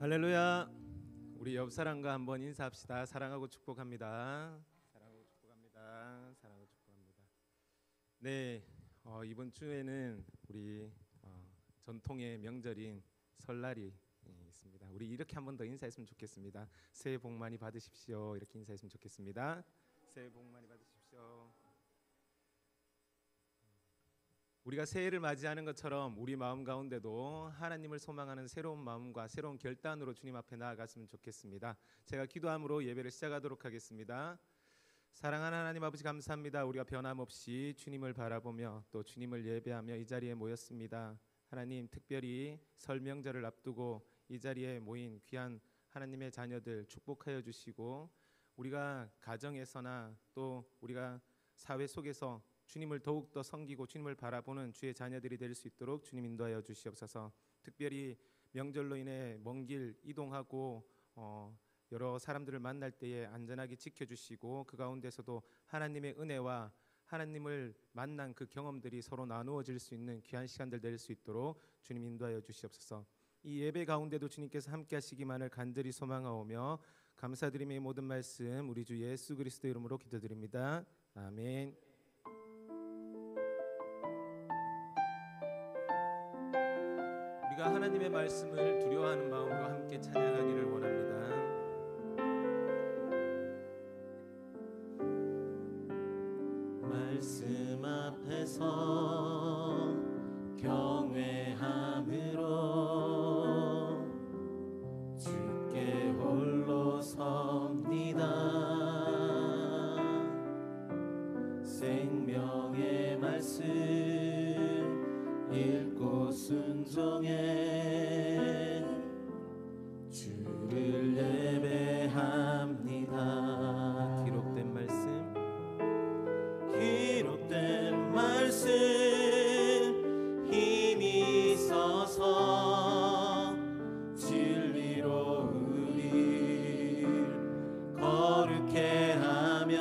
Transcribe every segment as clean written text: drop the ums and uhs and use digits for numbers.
할렐루야. 우리 옆 사람과 한번 인사합시다. 사랑하고 축복합니다. 사랑하고 축복합니다. 사랑하고 축복합니다. 네, 이번 주에는 우리 전통의 명절인 설날이 있습니다. 우리 이렇게 한 번 더 인사했으면 좋겠습니다. 새해 복 많이 받으십시오. 이렇게 인사했으면 좋겠습니다. 새해 복 많이 받으십시오. 우리가 새해를 맞이하는 것처럼 우리 마음 가운데도 하나님을 소망하는 새로운 마음과 새로운 결단으로 주님 앞에 나아갔으면 좋겠습니다. 제가 기도함으로 예배를 시작하도록 하겠습니다. 사랑하는 하나님 아버지, 감사합니다. 우리가 변함없이 주님을 바라보며 또 주님을 예배하며 이 자리에 모였습니다. 하나님, 특별히 설 명절을 앞두고 이 자리에 모인 귀한 하나님의 자녀들 축복하여 주시고, 우리가 가정에서나 또 우리가 사회 속에서 주님을 더욱더 섬기고 주님을 바라보는 주의 자녀들이 될 수 있도록 주님 인도하여 주시옵소서. 특별히 명절로 인해 먼 길 이동하고 여러 사람들을 만날 때에 안전하게 지켜주시고, 그 가운데서도 하나님의 은혜와 하나님을 만난 그 경험들이 서로 나누어질 수 있는 귀한 시간들 될 수 있도록 주님 인도하여 주시옵소서. 이 예배 가운데도 주님께서 함께 하시기만을 간절히 소망하오며 감사드리며 이 모든 말씀 우리 주 예수 그리스도 이름으로 기도드립니다. 아멘. 우리가 하나님의 말씀을 두려워하는 마음으로 함께 찬양하기를 원합니다. 말씀 앞에서 경외함으로 주께 홀로 섭니다. 생명의 말씀 읽고 순종해 주를 예배합니다. 기록된 말씀, 기록된 말씀 힘이 있어서 진리로 우릴 거룩해 하며,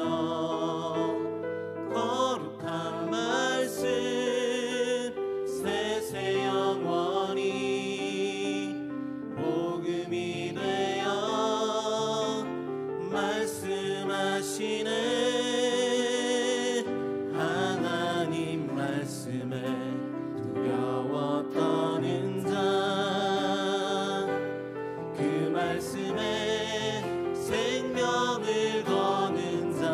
거룩한 말씀 세세 영원히 복음이 되어 말씀하시네. 하나님 말씀에 두려워 떠는 자, 그 말씀에 생명을 거는 자,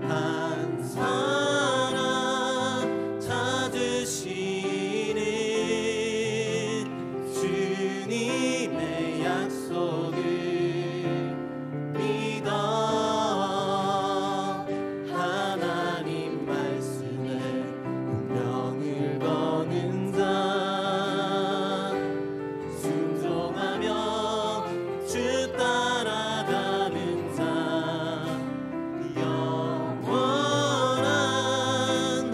한 사람 찾으시는 주님의 약속을 믿어 하나님 말씀에 운명을 거는 자, 순종하며 주 따라가는 자, 영원한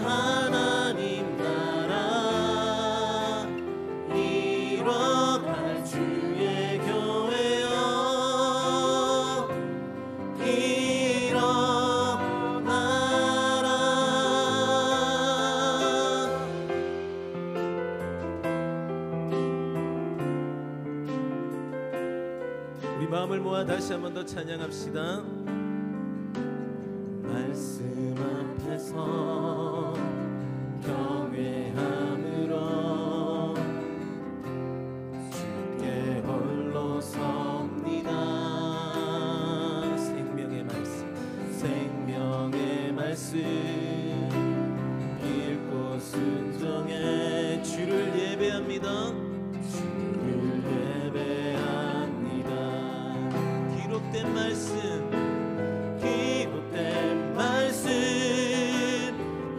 하나님 나라 이뤄갈 주의 교회여 일어나라. 우리 마음을 모아 다시 한 번 더 찬양합시다. 말씀 앞에서 경외함으로 주께 홀로 섭니다. 생명의 말씀, 생명의 말씀 읽고 순종해 주를 예배합니다. 주를 예배합니다. 기록된 말씀, 기록된 말씀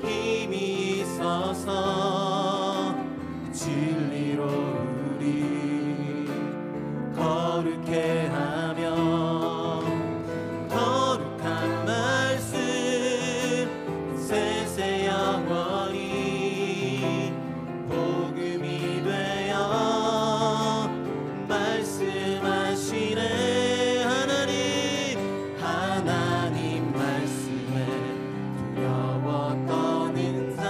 힘이 있어서 진리로 우리 거룩해 하며, 거룩한 말씀 세세 영원히 복음이 되어 말씀하시네. 하나님 말씀에 두려워 떠는 자,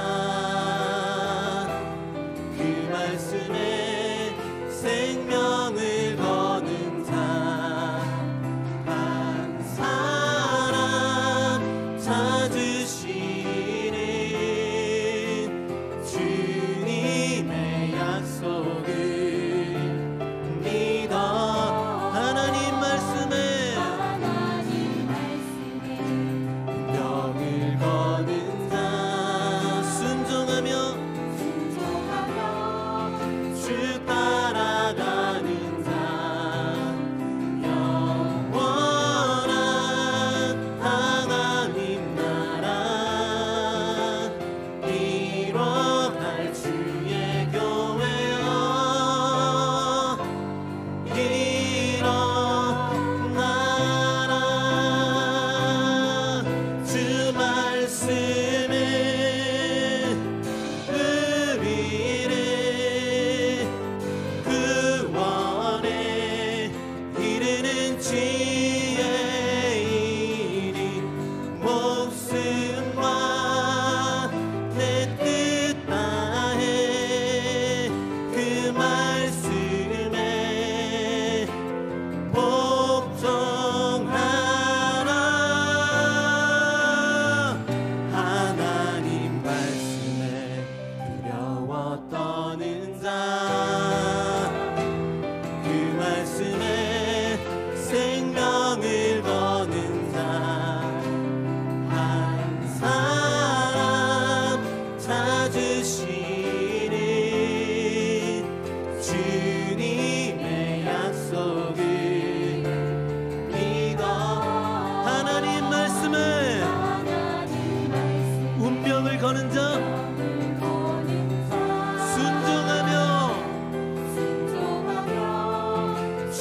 그 말씀에 생명을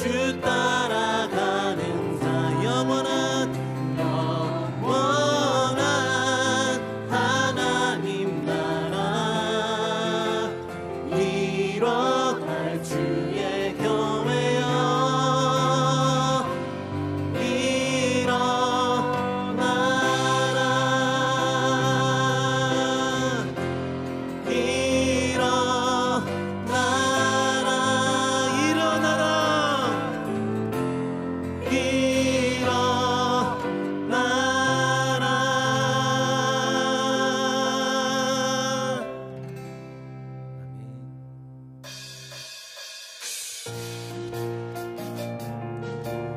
주 따라가는 자 영원한 하나님 나라 이뤄갈 주의 교회여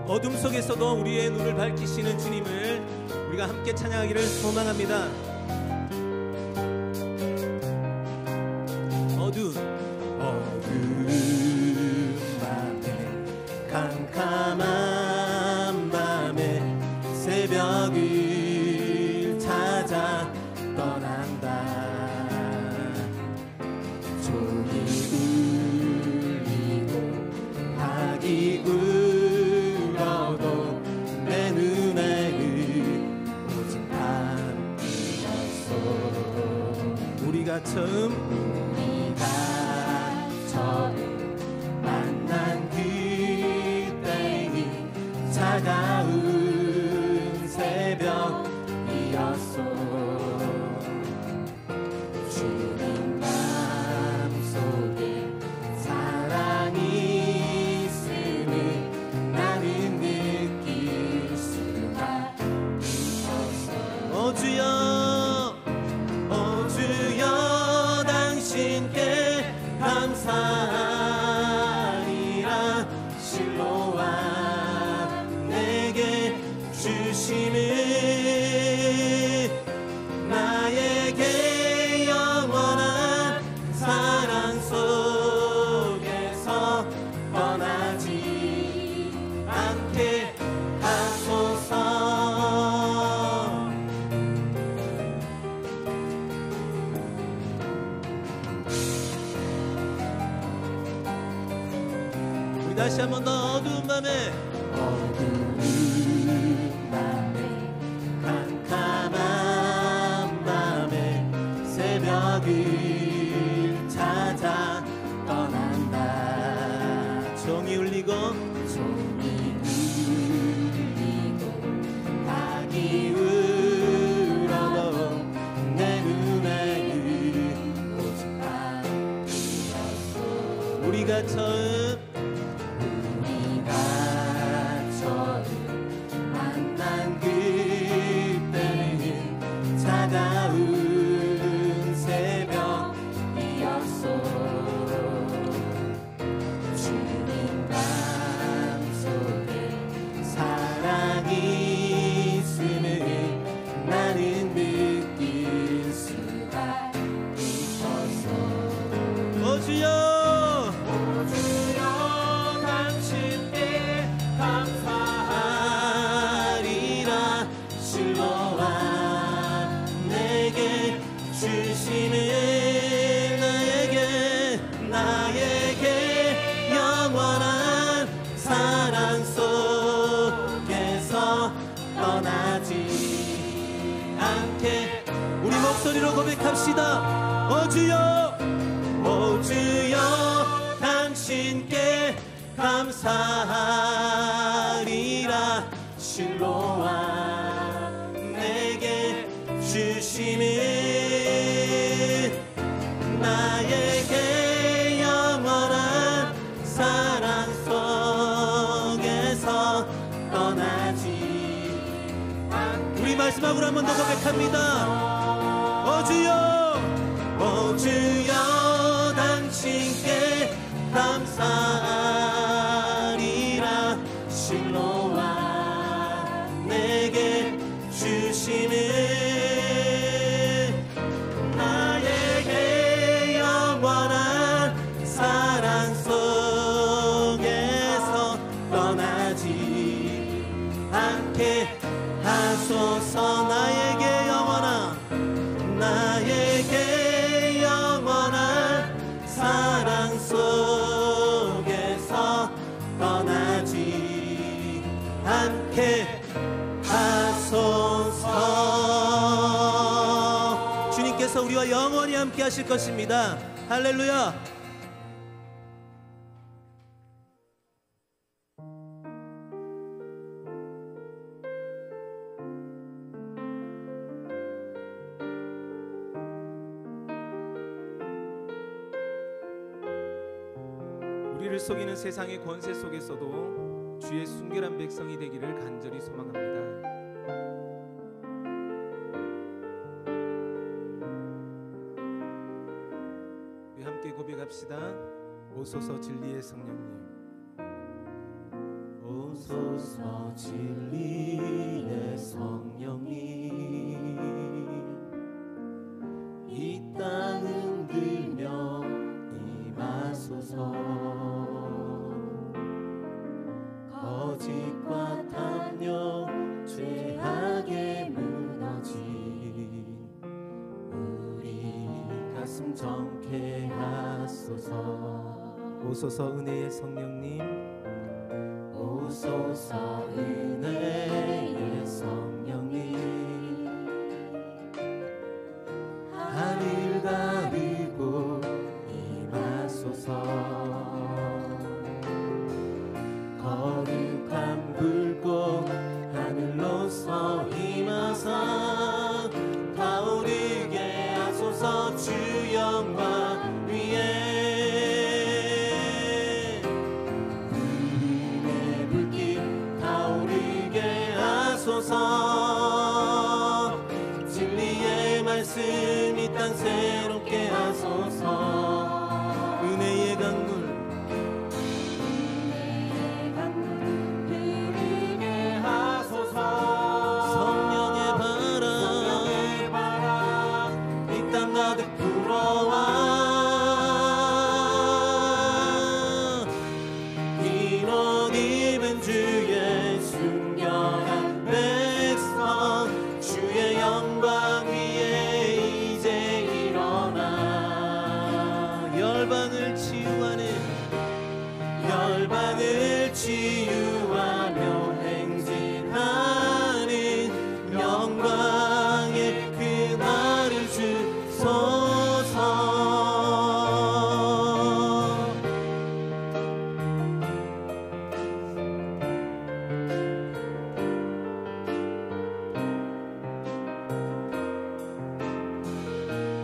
어둠 속에서도 우리의 눈을 밝히시는 주님을 우리가 함께 찬양하기를 소망합니다. 어두운 밤에 캄캄한 밤에 새벽을 찾아 떠난다. 종이 울리고 닭이 울어도 내 눈에는 오직 밤이었어. 우리가 처음 만난 그때는 차가운 새벽이었어. 주님 마음속에 사랑이 있음을 나는 느낄 수가 있었어. 오 주여 오 주여 당신께 감사하리라. 실로와 내게 주심을 나에게 영원한 사랑 속에서 떠나지 않게 하소서. 다시 한 번 더 어두운 밤에 캄캄한 밤에 새벽을 찾아 떠난다. 종이 울리고 닭이 울어도 내 눈에는 오직 밤이었어. 우리가 처음 만난 그때는 차가운 새벽이었어. 주님 마음속에 사랑이 있음을 나는 느낄 수가 있었어. 오 주여 감사하리라. 실로와 내게 주심을 나에게 영원한 사랑 속에서 떠나지 않게. 우리 목소리로 고백합시다. 오 주여 오 주여 당신께 감사하리라. 실로와 내게 주심을 나에게 영원한 사랑 속에서 떠나지 않게. 우리 마지막으로 한 번 더 고백합니다. 오 주여 오 주여 당신께 감사하리라. 실로와 내게 주심을 나에게 영원한 사랑 속에서 떠나지 않게 하소서. 나에게 영원한 사랑 속에서 떠나지 우리와 영원히 함께 하실 것입니다. 할렐루야. 우리를 속이는 세상의 권세 속에서도 주의 순결한 백성이 되기를 간절히 소망합니다. 우리 함께 고백합시다. 오소서 진리의 성령님, 오소서 진리의 성령님, 이 땅 흔들며 임하소서. 거짓과 탐욕 죄악에 무너진 우리 가슴 정케 하소서. 오소서 은혜의 성령님, 오소서 은혜의 성령님, 하늘 가르고 임하소서. 거룩한 불꽃 하늘로서 임하사 타오르게 하소서. 주 영광 위에 불의 불길 타오르게 하소서. 진리의 말씀 이 땅 새롭게 하소서. 은혜의 강물 열방을 치유하며 행진하는 영광의 그날을 주소서.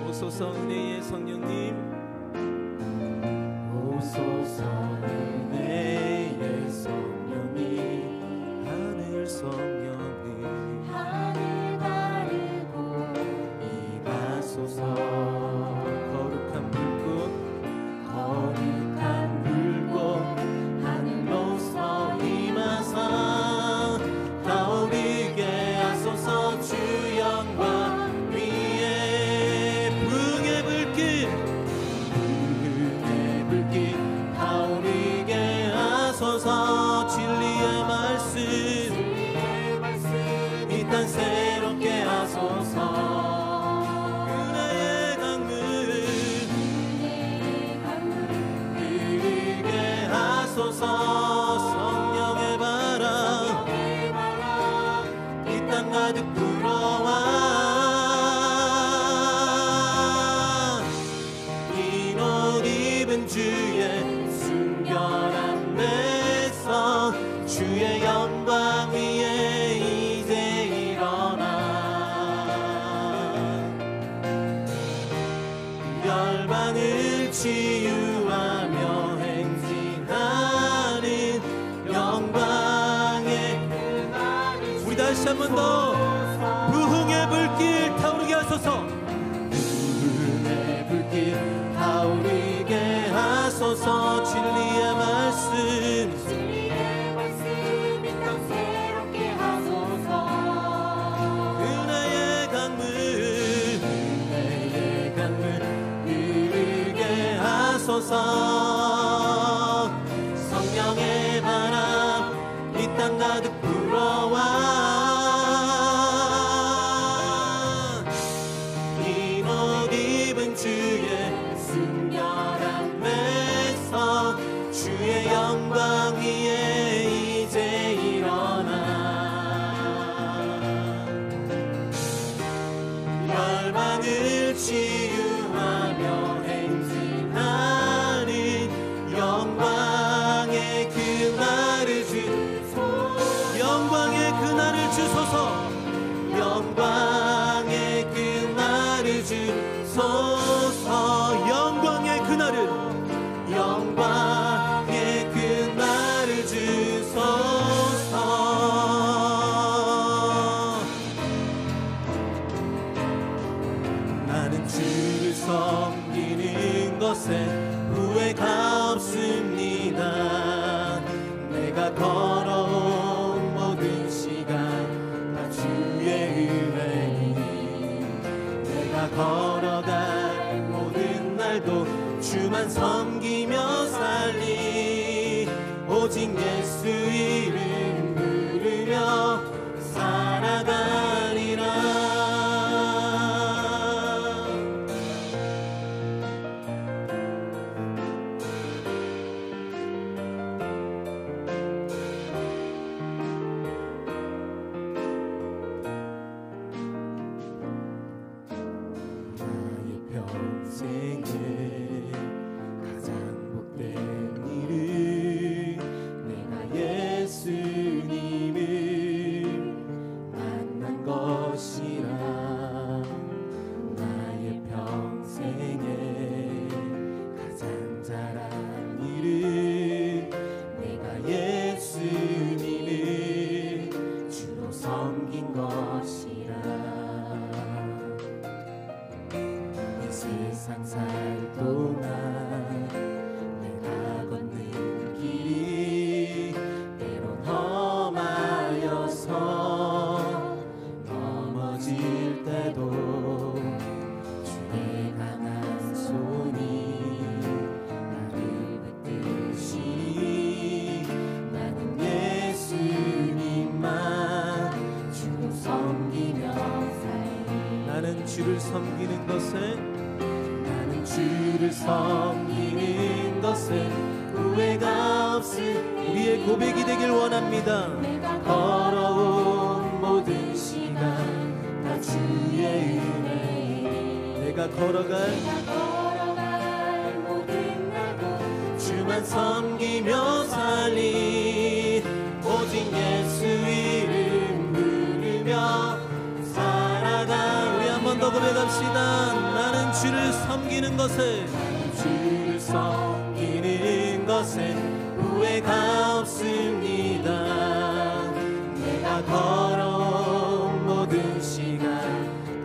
오소서 은혜의 성령님, 오소서 은혜의 성령님, 하늘 성령님, 하늘 가르고 임하소서. 거룩한 불꽃 거룩한 불꽃 하늘로서 임하사 타오르게 하소서. 주 영광 위에 부흥의 불길 타오르게 하소서. 진리의 말씀 이 땅 새롭게 하소서. 은혜의 강물 흐르게 하소서. 성령의 바람 이 땅 가득 불어와 흰 옷 입은 주의 순결한 백성 주의 영광 위에 이제 일어나 열방을 치유하며 행진하는 영광의 그날을 우리 다시 한 번 더 부흥의 불길 타오르게 하소서. 부흥의 불길 타오르게 하소서. 진리의 말씀 이 땅 새롭게 하소서. 은혜의 강물 흐르게 하소서. 성령의 바람 이 땅 가득 불어와 흰 옷 입은 주의 순결한 백성 주의 영광 위에 이제 일어나 열방을 치유 주소서. 영광의 그날을 주소서. 영광의 그날을 영광의 그날을 주소서. 나는 주를 섬기는 것에 후회가 없습니다. 내가 걸어온 모든 시간 다 주의 은혜니, 내가 걸어갈 모든 날도 주만 섬기며 살리. 오직 예수 이름 부르며 살아가리라. 평생에 가장 복된 일은 내가 예수님을 만난 것이라. 나의 평생에 가장 잘한 일은 내가 예수님을 주로 섬긴 것이라. 세상 살 동안 내가 걷는 길이 때론 험하여서 넘어질 때도 주의 강한 손이 나를 붙드시니, 나는 예수님만 주로 섬기며 살리. 나는 주를 섬기는 것에 주를 섬기는 것은 후회가 없음. 우리의 고백이 되길 원합니다. 내가 걸어온 모든 시간 다 주의 은혜. 내가 걸어갈 모든 날도 주만 섬기며 살리. 오직 예수 이름 부르며 살아가. 우리 한 번 더 고백합시다. 나는 주를 섬기는 것에 주를 섬기는 것에 후회가 없습니다. 내가 걸어온 모든 시간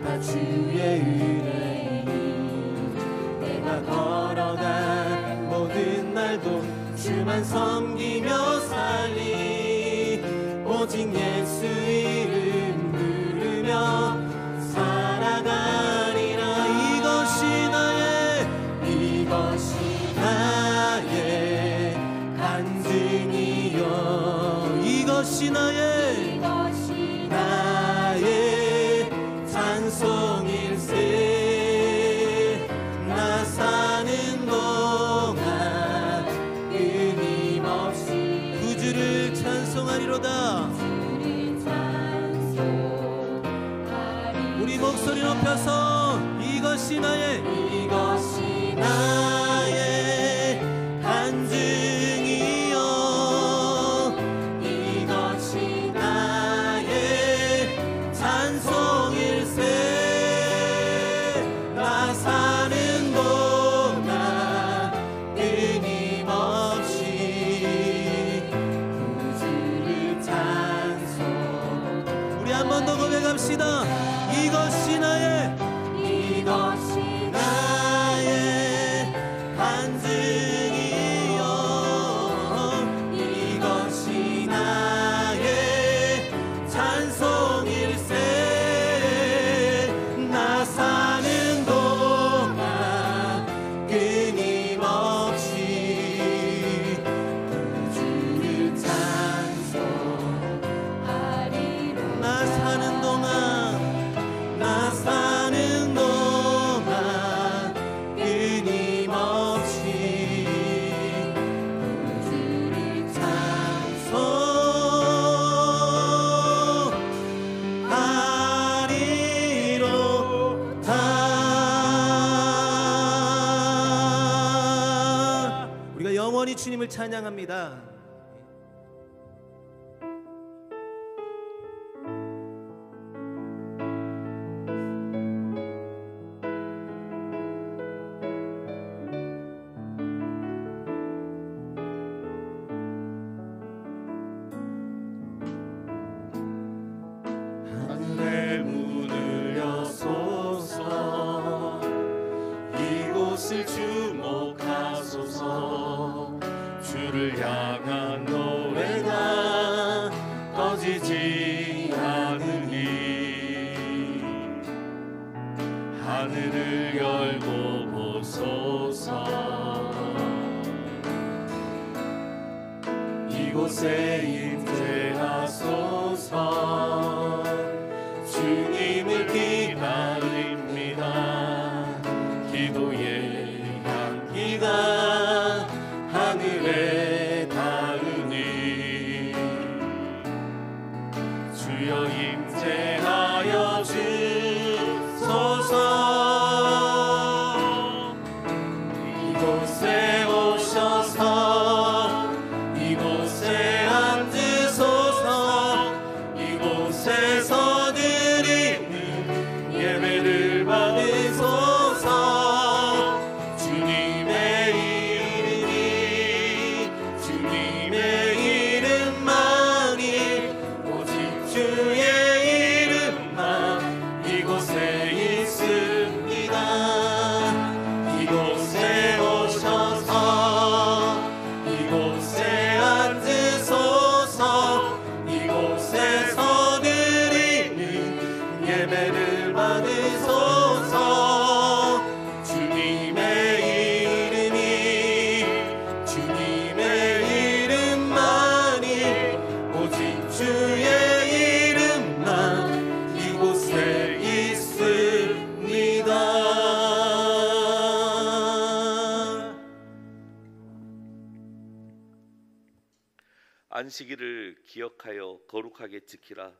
다 주의 은혜니, 내가 걸어간 모든 날도 주만 섬기며 살리. 오직 예수 이름 부르며 살아가리라. 이것이 나의 간증이요, 이것이 나의 찬송일세. 나 사는 동안 끊임없이 구주를 찬송하리로다. 우리 목소리 높여서 이것이 나의 간증이요, 이것이 나의 찬송일세. 나 사는 동안 끊임없이 구주를 찬송. 우리 한 번 더 고백합시다. 이것이 나의 간증이요, 이것이 나의 찬송일세. 나 사는 동안 끊임없이 주를 찬송하리로다. 나 사는 동안 영원히 주님을 찬양합니다. 임재하소서. 주님을 기다립니다. 기도의 향기가 하늘에 닿으니 주여 임재하여 주소서. 이곳에 오셔서 이곳에 앉으소서. 이곳에서 드리는 예배를 받으소서. 주님의 이름만이 오직 주의 이름만 이곳에 있습니다. 이곳에 오셔서 이곳에 앉으소서. 이곳에서 드리는 예배를 받으소서. 주님의 이름만이 오직 주의 이름만 이곳에 있습니다. 안식일을 기억하여 거룩하게 지키라.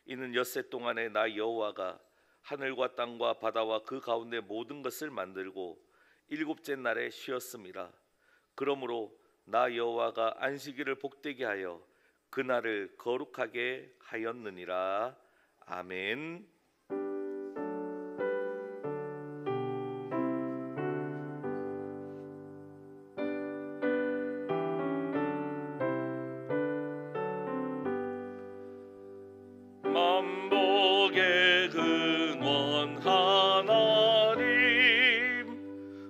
이는 엿새 동안에 나 여호와가 하늘과 땅과 바다와 그 가운데 모든 것을 만들고 일곱째 날에 쉬었음이라. 그러므로 나 여호와가 안식일을 복되게 하여 그 날을 거룩하게 하였느니라. 아멘. 만복의 근원 하나님,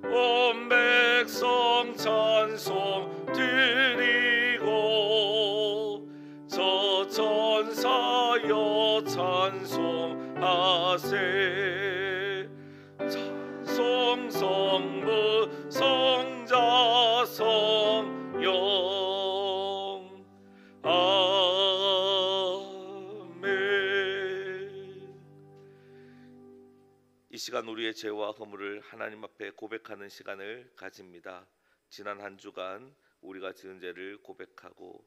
온 백성 찬송 드리고 저 천사여 찬송하세. 찬송 성부 성자 성령. 이 시간 우리의 죄와 허물을 하나님 앞에 고백하는 시간을 가집니다. 지난 한 주간 우리가 지은 죄를 고백하고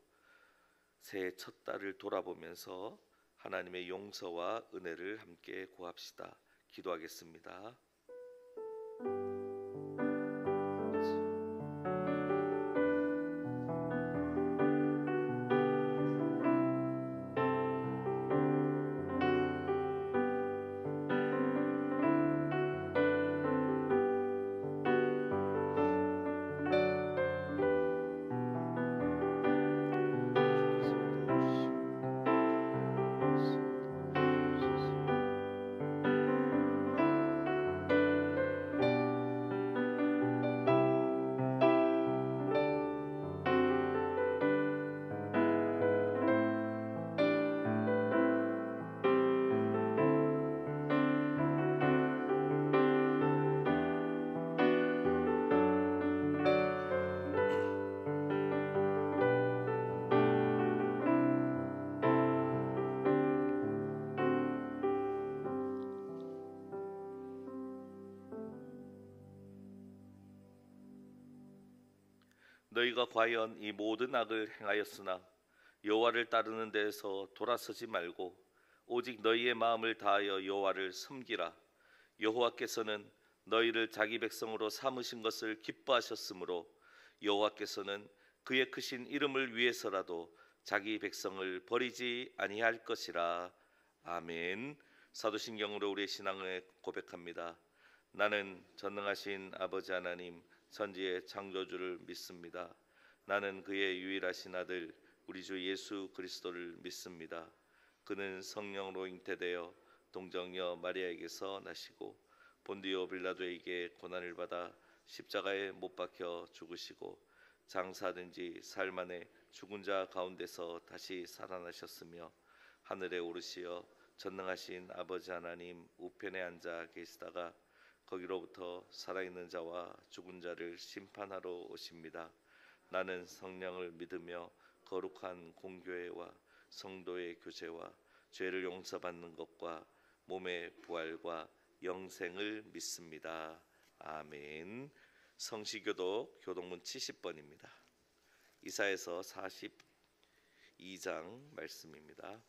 새해 첫 달을 돌아보면서 하나님의 용서와 은혜를 함께 구합시다. 기도하겠습니다. 너희가 과연 이 모든 악을 행하였으나 여호와를 따르는 데에서 돌아서지 말고 오직 너희의 마음을 다하여 여호와를 섬기라. 여호와께서는 너희를 자기 백성으로 삼으신 것을 기뻐하셨으므로 여호와께서는 그의 크신 이름을 위해서라도 자기 백성을 버리지 아니할 것이라. 아멘. 사도신경으로 우리의 신앙을 고백합니다. 나는 전능하신 아버지 하나님 천지의 창조주를 믿습니다. 나는 그의 유일하신 아들 우리 주 예수 그리스도를 믿습니다. 그는 성령으로 잉태되어 동정녀 마리아에게서 나시고 본디오 빌라도에게 고난을 받아 십자가에 못 박혀 죽으시고 장사된 지 사흘 만에 죽은 자 가운데서 다시 살아나셨으며 하늘에 오르시어 전능하신 아버지 하나님 우편에 앉아 계시다가 거기로부터 살아있는 자와 죽은 자를 심판하러 오십니다. 나는 성령을 믿으며 거룩한 공교회와 성도의 교제와 죄를 용서받는 것과 몸의 부활과 영생을 믿습니다. 아멘. 성시교독 교독문 70번입니다. 이사야서 42장 말씀입니다.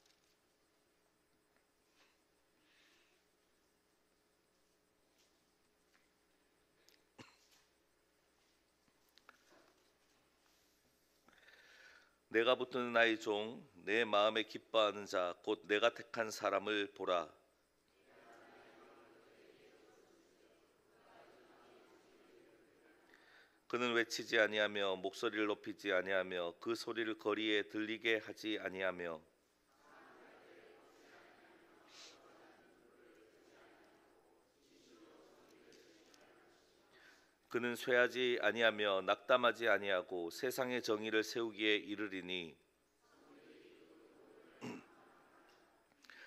내가 붙드는 나의 종, 내 마음에 기뻐하는 자, 곧 내가 택한 사람을 보라. 그는 외치지 아니하며 목소리를 높이지 아니하며 그 소리를 거리에 들리게 하지 아니하며 그는 쇠하지 아니하며 낙담하지 아니하고 세상의 정의를 세우기에 이르리니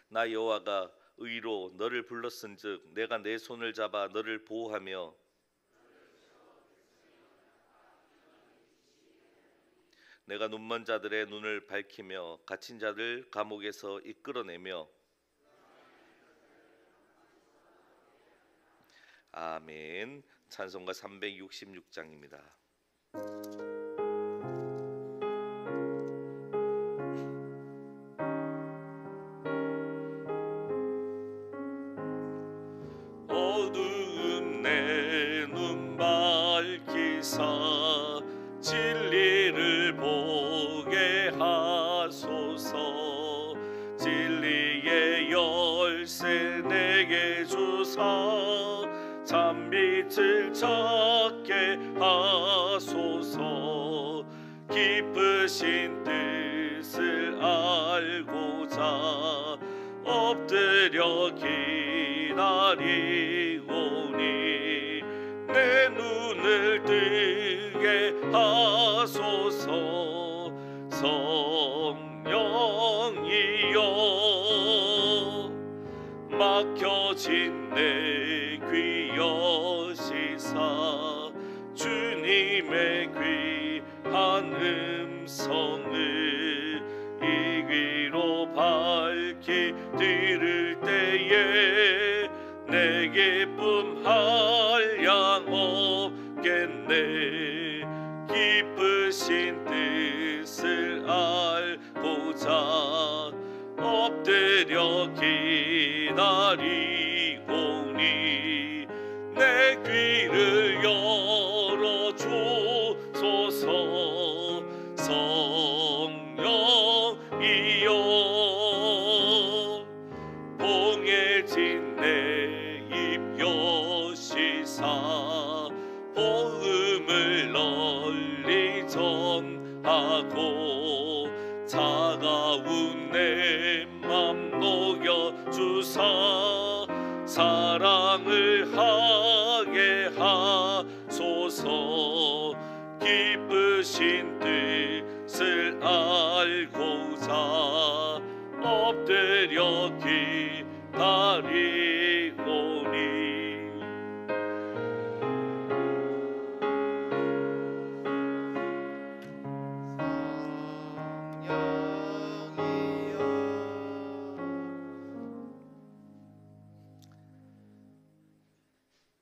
나 여호와가 의로 너를 불렀은즉 내가 내 손을 잡아 너를 보호하며 내가 눈먼 자들의 눈을 밝히며 갇힌 자들 감옥에서 이끌어내며 아멘. 찬송가 366장입니다. 어두운 내 눈 밝히사 진리를 보게 하소서. 진리의 열쇠 내게 주사 참빛을 찾게 하소서. 기쁘신 뜻을 알고자 엎드려 기다리오니 내 눈을 뜨게 하소서. 성령이여 막혀진 내 귀 여시사 주님의 귀한 음성을 이 귀로 밝히 들을 때에 내 기쁨 한량 없겠네. 기쁘신 뜻을 알고자 엎드려 기다리오니 내 귀를 열어주소서. 성령이여 봉해진 내 입 여시사 복음을 널리 전하고 차가운 내 맘 녹여주사 사랑을 하게 하소서. 기쁘신 뜻을 알고자 엎드려 기다리오니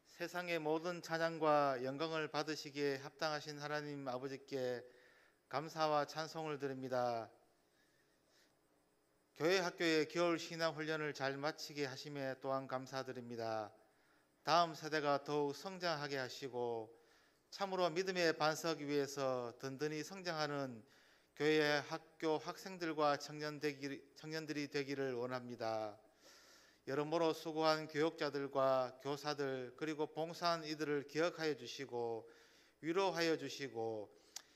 세상의 모든 찬양과 영광을 받으시기에 합당하신 하나님 아버지께 감사와 찬송을 드립니다. 교회 학교의 겨울 신앙 훈련을 잘 마치게 하심에 또한 감사드립니다. 다음 세대가 더욱 성장하게 하시고 참으로 믿음의 반석 위에서 든든히 성장하는 교회 학교 학생들과 청년들이 되기를 원합니다. 여러모로 수고한 교육자들과 교사들 그리고 봉사한 이들을 기억하여 주시고 위로하여 주시고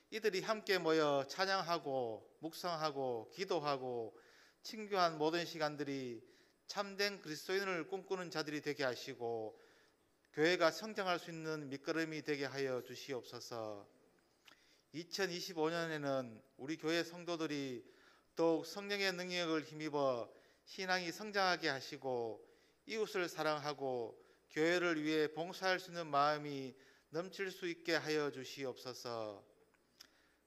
이들이 함께 모여 찬양하고 묵상하고 기도하고 친교한 모든 시간들이 참된 그리스도인을 꿈꾸는 자들이 되게 하시고 교회가 성장할 수 있는 밑거름이 되게 하여 주시옵소서. 2025년에는 우리 교회 성도들이 더욱 성령의 능력을 힘입어 신앙이 성장하게 하시고 이웃을 사랑하고 교회를 위해 봉사할 수 있는 마음이 넘칠 수 있게 하여 주시옵소서.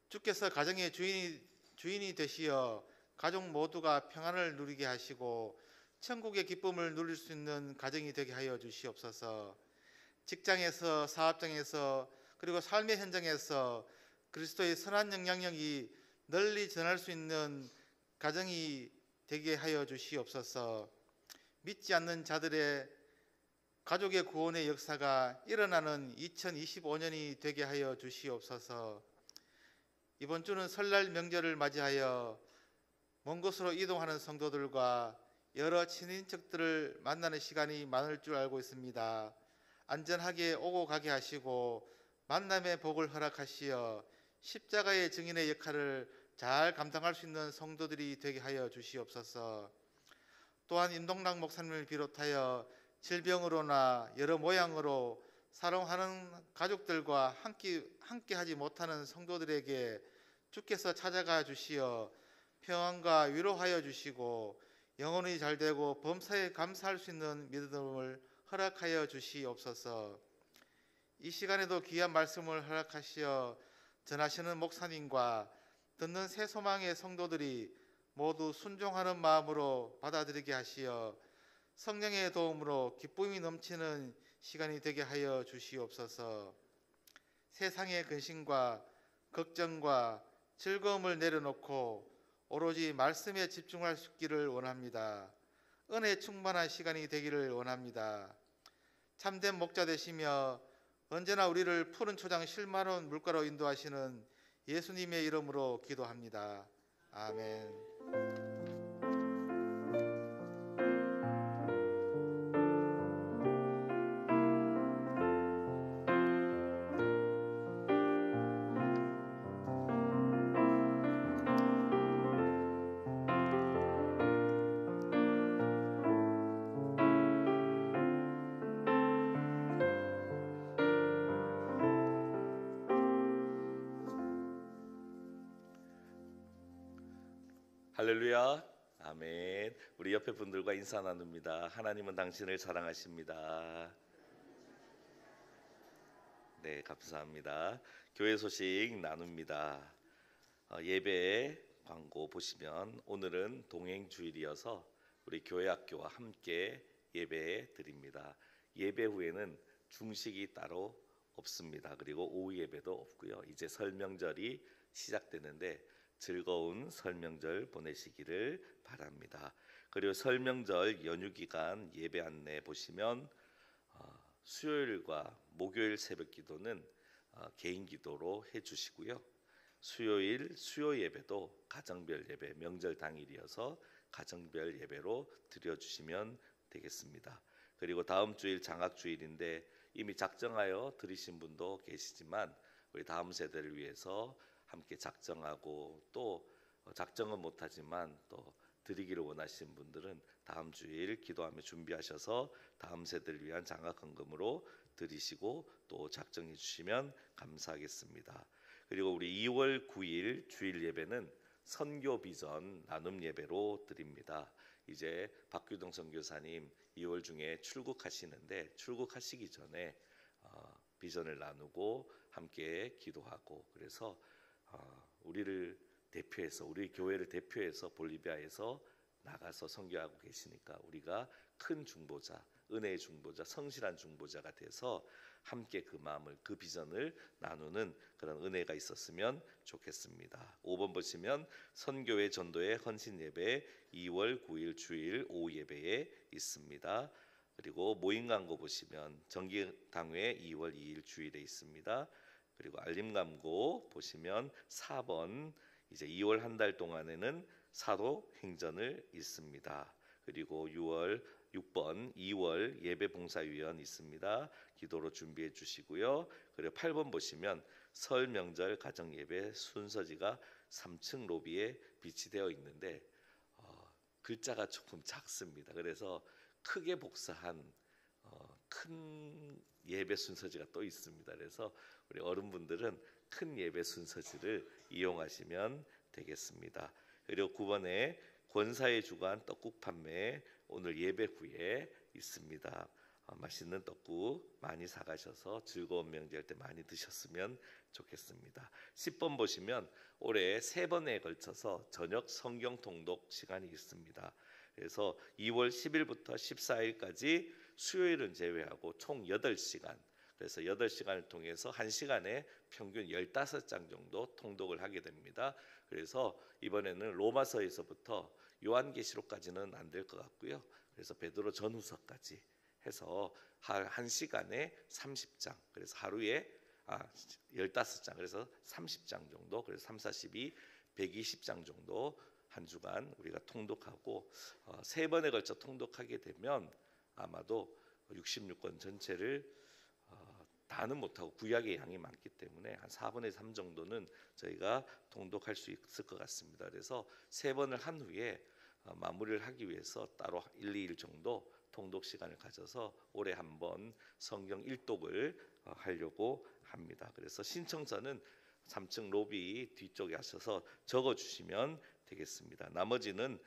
주께서 가정의 주인이 주인이 되시어 가족 모두가 평안을 누리게 하시고 천국의 기쁨을 누릴 수 있는 가정이 되게 하여 주시옵소서. 직장에서, 사업장에서, 그리고 삶의 현장에서 그리스도의 선한 영향력이 널리 전할 수 있는 가정이 되게 하여 주시옵소서. 믿지 않는 자들의 가족의 구원의 역사가 일어나는 2025년이 되게 하여 주시옵소서. 이번 주는 설날 명절을 맞이하여 먼 곳으로 이동하는 성도들과 여러 친인척들을 만나는 시간이 많을 줄 알고 있습니다. 안전하게 오고 가게 하시고 만남의 복을 허락하시어 십자가의 증인의 역할을 잘 감당할 수 있는 성도들이 되게 하여 주시옵소서. 또한 임동락 목사님을 비롯하여 질병으로나 여러 모양으로 사랑하는 가족들과 함께 하지 못하는 성도들에게 주께서 찾아가 주시어 평안과 위로하여 주시고 영혼이 잘되고 범사에 감사할 수 있는 믿음을 허락하여 주시옵소서. 이 시간에도 귀한 말씀을 허락하시어 전하시는 목사님과 듣는 새소망의 성도들이 모두 순종하는 마음으로 받아들이게 하시어 성령의 도움으로 기쁨이 넘치는 시간이 되게 하여 주시옵소서. 세상의 근심과 걱정과 즐거움을 내려놓고 오로지 말씀에 집중할 수 있기를 원합니다. 은혜 충만한 시간이 되기를 원합니다. 참된 목자 되시며 언제나 우리를 푸른 초장 실마로운 물가로 인도하시는 예수님의 이름으로 기도합니다. 아멘. 할렐루야. 아멘. 우리 옆에 분들과 인사 나눕니다. 하나님은 당신을 사랑하십니다. 네, 감사합니다. 교회 소식 나눕니다. 예배 광고 보시면 오늘은 동행주일이어서 우리 교회학교와 함께 예배 드립니다. 예배 후에는 중식이 따로 없습니다. 그리고 오후 예배도 없고요. 이제 설명절이 시작되는데 즐거운 설명절 보내시기를 바랍니다. 그리고 설명절 연휴 기간 예배 안내 보시면 수요일과 목요일 새벽 기도는 개인 기도로 해주시고요. 수요일 수요 예배도 가정별 예배, 명절 당일이어서 가정별 예배로 드려주시면 되겠습니다. 그리고 다음 주일 장학주일인데 이미 작정하여 드리신 분도 계시지만 우리 다음 세대를 위해서 함께 작정하고 또 작정은 못하지만 또 드리기를 원하시는 분들은 다음 주일 기도하며 준비하셔서 다음 세대를 위한 장학헌금으로 드리시고 또 작정해 주시면 감사하겠습니다. 그리고 우리 2월 9일 주일 예배는 선교 비전 나눔 예배로 드립니다. 이제 박규동 선교사님 2월 중에 출국하시는데 출국하시기 전에 비전을 나누고 함께 기도하고 그래서 우리를 대표해서 우리 교회를 대표해서 볼리비아에서 나가서 선교하고 계시니까 우리가 큰 중보자, 은혜의 중보자, 성실한 중보자가 돼서 함께 그 마음을, 그 비전을 나누는 그런 은혜가 있었으면 좋겠습니다. 5번 보시면 선교회 전도회 헌신 예배 2월 9일 주일 오후 예배에 있습니다. 그리고 모임 광고 보시면 정기당회 2월 2일 주일에 있습니다. 그리고 알림 광고 보시면 4번 이제 2월 한 달 동안에는 사도 행전을 있습니다. 그리고 6번 2월 예배 봉사위원 있습니다. 기도로 준비해 주시고요. 그리고 8번 보시면 설 명절 가정 예배 순서지가 3층 로비에 비치되어 있는데 글자가 조금 작습니다. 그래서 크게 복사한 큰 예배 순서지가 또 있습니다. 그래서 우리 어른분들은 큰 예배 순서지를 이용하시면 되겠습니다. 그리고 9번에 권사의 주간 떡국 판매 오늘 예배 후에 있습니다. 맛있는 떡국 많이 사가셔서 즐거운 명절 때 많이 드셨으면 좋겠습니다. 10번 보시면 올해 3번에 걸쳐서 저녁 성경 통독 시간이 있습니다. 그래서 2월 10일부터 14일까지 수요일은 제외하고 총 8시간, 그래서 8시간을 통해서 1시간에 평균 15장 정도 통독을 하게 됩니다. 그래서 이번에는 로마서에서부터 요한계시록까지는 안 될 것 같고요. 그래서 베드로 전후서까지 해서 1시간에 30장, 그래서 하루에 15장, 그래서 30장 정도, 그래서 3, 42, 120장 정도 한 주간 우리가 통독하고 3번에 걸쳐 통독하게 되면 아마도 66권 전체를 다는 못하고 구약의 양이 많기 때문에 한 4분의 3 정도는 저희가 통독할 수 있을 것 같습니다. 그래서 3번을 한 후에 마무리를 하기 위해서 따로 1, 2일 정도 통독 시간을 가져서 올해 한번 성경 1독을 하려고 합니다. 그래서 신청서는 3층 로비 뒤쪽에 하셔서 적어주시면 되겠습니다. 나머지는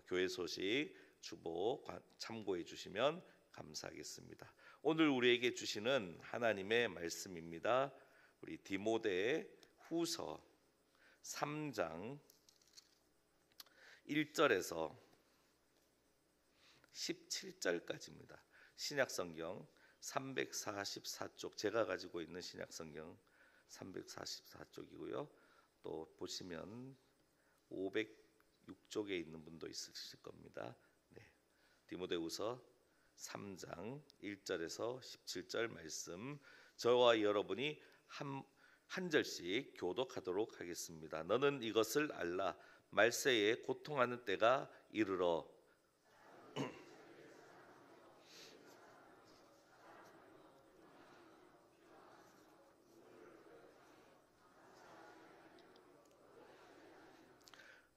교회 소식, 주보 참고해 주시면 감사하겠습니다. 오늘 우리에게 주시는 하나님의 말씀입니다. 우리 디모데 후서 3장 1절에서 17절까지입니다. 신약성경 344쪽, 제가 가지고 있는 신약성경 344쪽이고요. 또 보시면 506쪽에 있는 분도 있으실 겁니다. 네. 디모데후서 3장 1절에서 17절 말씀, 저와 여러분이 한 절씩 교독하도록 하겠습니다. 너는 이것을 알라. 말세에 고통하는 때가 이르러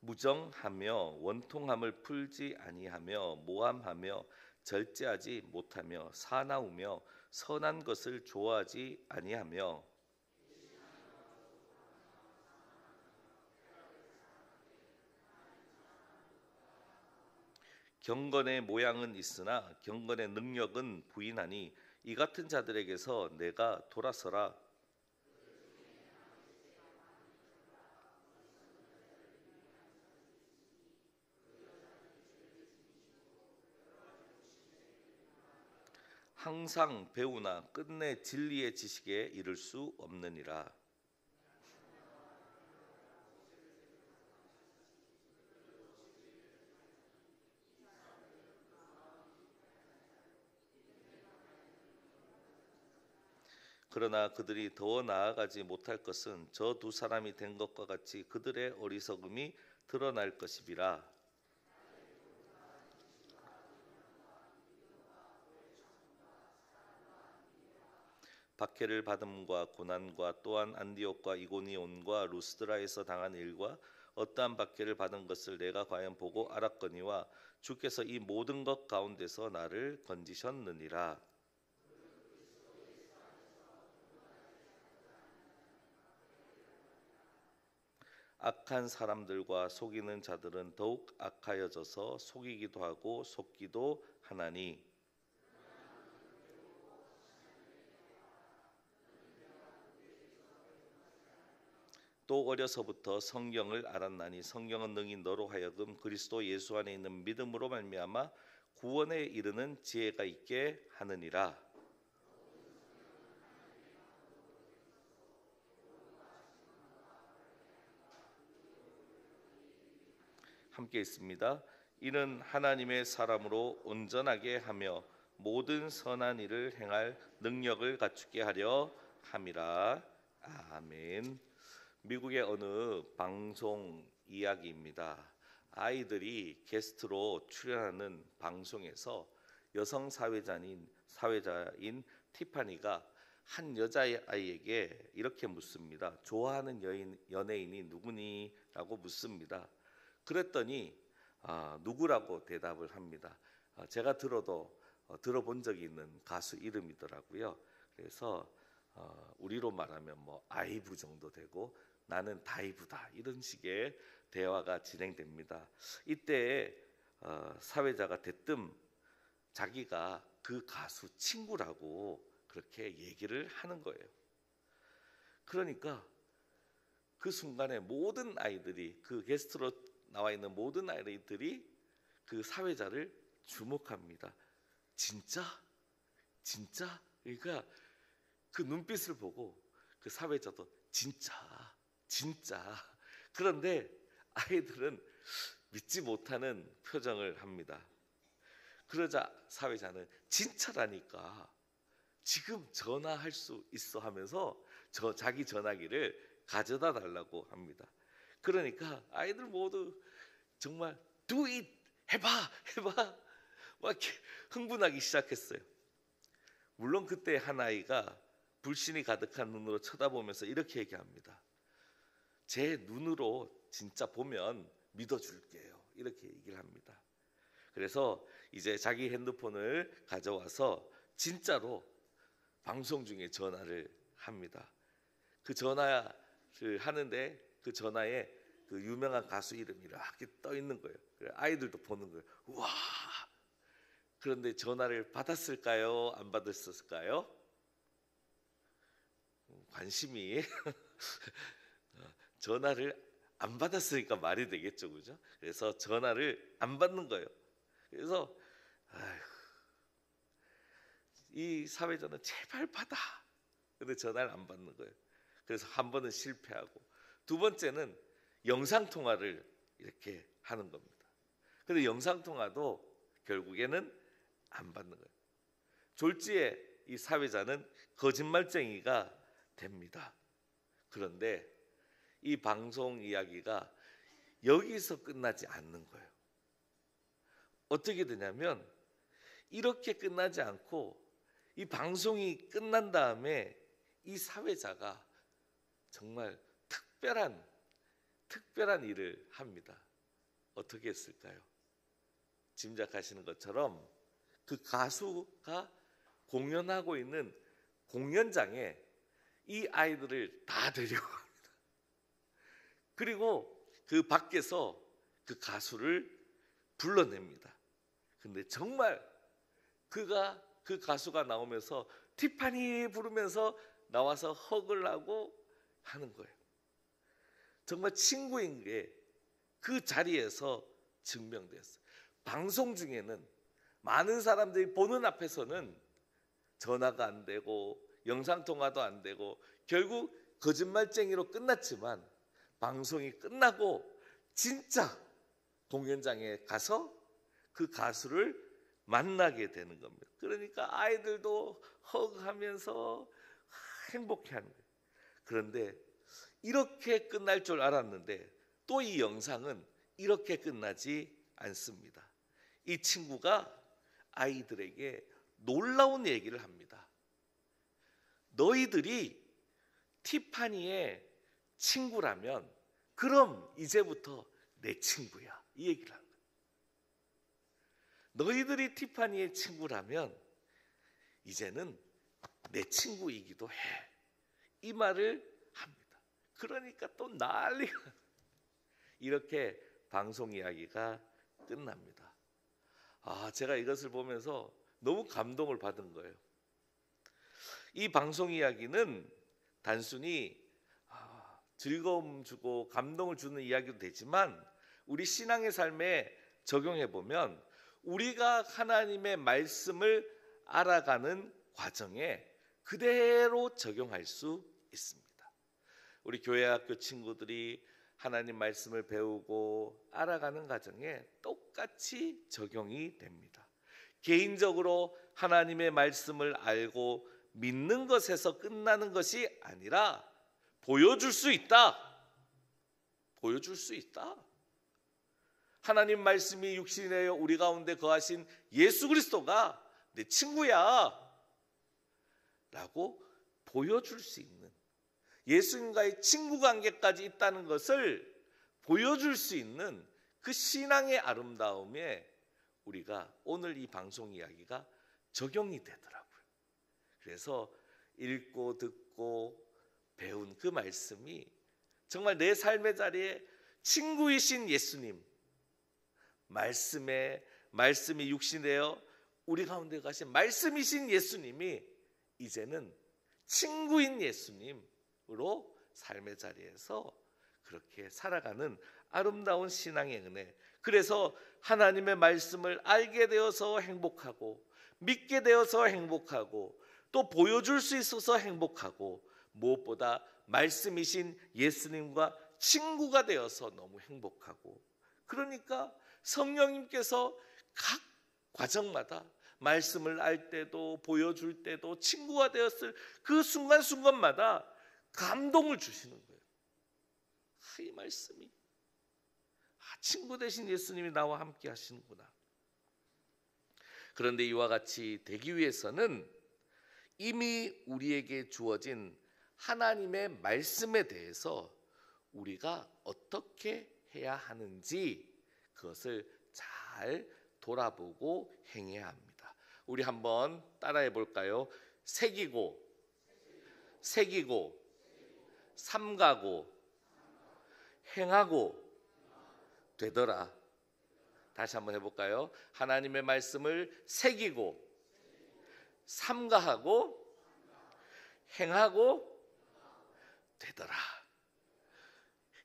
무정하며 원통함을 풀지 아니하며 모함하며 절제하지 못하며 사나우며 선한 것을 좋아하지 아니하며 경건의 모양은 있으나 경건의 능력은 부인하니 이 같은 자들에게서 내가 돌아서라. 항상 배우나 끝내 진리의 지식에 이를 수 없느니라. 그러나 그들이 더 나아가지 못할 것은 저 두 사람이 된 것과 같이 그들의 어리석음이 드러날 것이라. 박해를 받음과 고난과 또한 안디옥과 이고니온과 루스드라에서 당한 일과 어떠한 박해를 받은 것을 내가 과연 보고 알았거니와 주께서 이 모든 것 가운데서 나를 건지셨느니라. 악한 사람들과 속이는 자들은 더욱 악하여져서 속이기도 하고 속기도 하나니 또 어려서부터 성경을 알았나니 성경은 능히 너로 하여금 그리스도 예수 안에 있는 믿음으로 말미암아 구원에 이르는 지혜가 있게 하느니라. 함께 있습니다. 이는 하나님의 사람으로 온전하게 하며 모든 선한 일을 행할 능력을 갖추게 하려 함이라. 아멘. 미국의 어느 방송 이야기입니다. 아이들이 게스트로 출연하는 방송에서 여성 사회자인 티파니가 한 여자아이에게 이렇게 묻습니다. 좋아하는 연예인이 누구니? 라고 묻습니다. 그랬더니 누구라고 대답을 합니다. 제가 들어본 적이 있는 가수 이름이더라고요. 그래서 우리로 말하면 뭐 아이브 정도 되고 나는 다이브다, 이런 식의 대화가 진행됩니다. 이때 사회자가 대뜸 자기가 그 가수 친구라고 그렇게 얘기를 하는 거예요. 그러니까 그 순간에 모든 아이들이, 그 게스트로 나와 있는 모든 아이들이 그 사회자를 주목합니다. 진짜? 진짜? 그러니까 그 눈빛을 보고 그 사회자도 진짜, 진짜. 그런데 아이들은 믿지 못하는 표정을 합니다. 그러자 사회자는 진짜라니까, 지금 전화할 수 있어 하면서 자기 전화기를 가져다 달라고 합니다. 그러니까 아이들 모두 정말 do it, 해봐, 해봐, 막 이렇게 흥분하기 시작했어요. 물론 그때 한 아이가 불신이 가득한 눈으로 쳐다보면서 이렇게 얘기합니다. 제 눈으로 진짜 보면 믿어줄게요. 이렇게 얘기를 합니다. 그래서 이제 자기 핸드폰을 가져와서 진짜로 방송 중에 전화를 합니다. 그 전화를 하는데 그 전화에 그 유명한 가수 이름이 이렇게 떠 있는 거예요. 아이들도 보는 거예요. 와! 그런데 전화를 받았을까요? 안 받았을까요? 관심이 전화를 안 받았으니까 말이 되겠죠, 그죠? 그래서 전화를 안 받는 거예요. 그래서 이 사회자는 제발 받아. 근데 전화를 안 받는 거예요. 그래서 한 번은 실패하고, 두 번째는 영상 통화를 이렇게 하는 겁니다. 근데 영상 통화도 결국에는 안 받는 거예요. 졸지에 이 사회자는 거짓말쟁이가 됩니다. 그런데 이 방송 이야기가 여기서 끝나지 않는 거예요. 어떻게 되냐면 이렇게 끝나지 않고 이 방송이 끝난 다음에 이 사회자가 정말 특별한 일을 합니다. 어떻게 했을까요? 짐작하시는 것처럼 그 가수가 공연하고 있는 공연장에 이 아이들을 다 데려갑니다. 그리고 그 밖에서 그 가수를 불러냅니다. 근데 정말 그 가수가 나오면서 티파니 부르면서 나와서 헉을 하고 하는 거예요. 정말 친구인 게 그 자리에서 증명됐어요. 방송 중에는 많은 사람들이 보는 앞에서는 전화가 안 되고 영상통화도 안 되고 결국 거짓말쟁이로 끝났지만, 방송이 끝나고 진짜 공연장에 가서 그 가수를 만나게 되는 겁니다. 그러니까 아이들도 헉하면서 행복해하는 거예요. 그런데 이렇게 끝날 줄 알았는데 또 이 영상은 이렇게 끝나지 않습니다. 이 친구가 아이들에게 놀라운 얘기를 합니다. 너희들이 티파니의 친구라면 그럼 이제부터 내 친구야, 이 얘기를 하는 거예요. 너희들이 티파니의 친구라면 이제는 내 친구이기도 해, 이 말을 합니다. 그러니까 또 난리가, 이렇게 방송 이야기가 끝납니다. 제가 이것을 보면서 너무 감동을 받은 거예요. 이 방송 이야기는 단순히 즐거움 주고 감동을 주는 이야기도 되지만, 우리 신앙의 삶에 적용해 보면 우리가 하나님의 말씀을 알아가는 과정에 그대로 적용할 수 있습니다. 우리 교회 학교 친구들이 하나님 말씀을 배우고 알아가는 과정에 똑같이 적용이 됩니다. 개인적으로 하나님의 말씀을 알고 믿는 것에서 끝나는 것이 아니라 보여줄 수 있다. 보여줄 수 있다. 하나님 말씀이 육신이 되어 우리 가운데 거하신 예수 그리스도가 내 친구야 라고 보여줄 수 있는, 예수님과의 친구 관계까지 있다는 것을 보여줄 수 있는 그 신앙의 아름다움에 우리가 오늘 이 방송 이야기가 적용이 되더라고요. 그래서 읽고 듣고 배운 그 말씀이 정말 내 삶의 자리에 친구이신 예수님, 말씀이 육신되어 우리 가운데 가신 말씀이신 예수님이 이제는 친구인 예수님으로 삶의 자리에서 그렇게 살아가는 아름다운 신앙의 은혜. 그래서 하나님의 말씀을 알게 되어서 행복하고, 믿게 되어서 행복하고, 또 보여줄 수 있어서 행복하고, 무엇보다 말씀이신 예수님과 친구가 되어서 너무 행복하고, 그러니까 성령님께서 각 과정마다 말씀을 알 때도 보여줄 때도 친구가 되었을 그 순간순간마다 감동을 주시는 거예요. 이 말씀이 친구 되신 예수님이 나와 함께 하시는구나. 그런데 이와 같이 되기 위해서는 이미 우리에게 주어진 하나님의 말씀에 대해서 우리가 어떻게 해야 하는지 그것을 잘 돌아보고 행해야 합니다. 우리 한번 따라해 볼까요? 새기고, 삼가고, 행하고 되더라. 다시 한번 해볼까요? 하나님의 말씀을 새기고, 삼가하고, 행하고 되더라.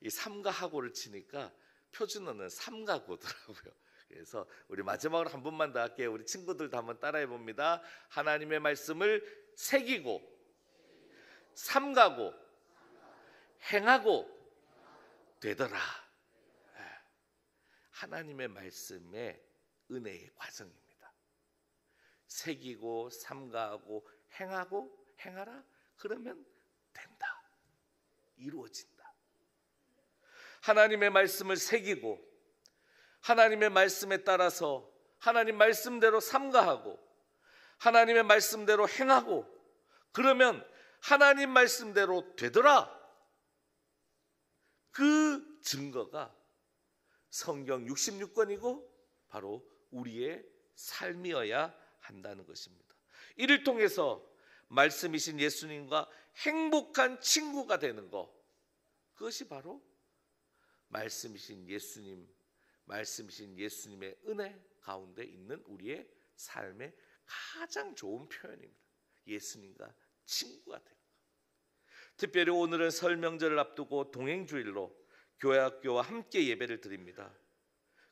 이 삼가하고를 치니까 표준어는 삼가고더라고요. 그래서 우리 마지막으로 한 번만 더 할게요. 우리 친구들도 한번 따라해 봅니다. 하나님의 말씀을 새기고, 삼가고, 행하고 되더라. 하나님의 말씀의 은혜의 과정입니다. 새기고, 삼가하고, 행하고, 행하라. 그러면 된다. 이루어진다. 하나님의 말씀을 새기고, 하나님의 말씀에 따라서 하나님 말씀대로 삼가하고, 하나님의 말씀대로 행하고, 그러면 하나님 말씀대로 되더라. 그 증거가 성경 66권이고 바로 우리의 삶이어야 한다는 것입니다. 이를 통해서 말씀이신 예수님과 행복한 친구가 되는 것, 그것이 바로 말씀이신 예수님, 말씀이신 예수님의 은혜 가운데 있는 우리의 삶의 가장 좋은 표현입니다. 예수님과 친구가 되는 것. 특별히 오늘은 설 명절을 앞두고 동행주일로 교회학교와 함께 예배를 드립니다.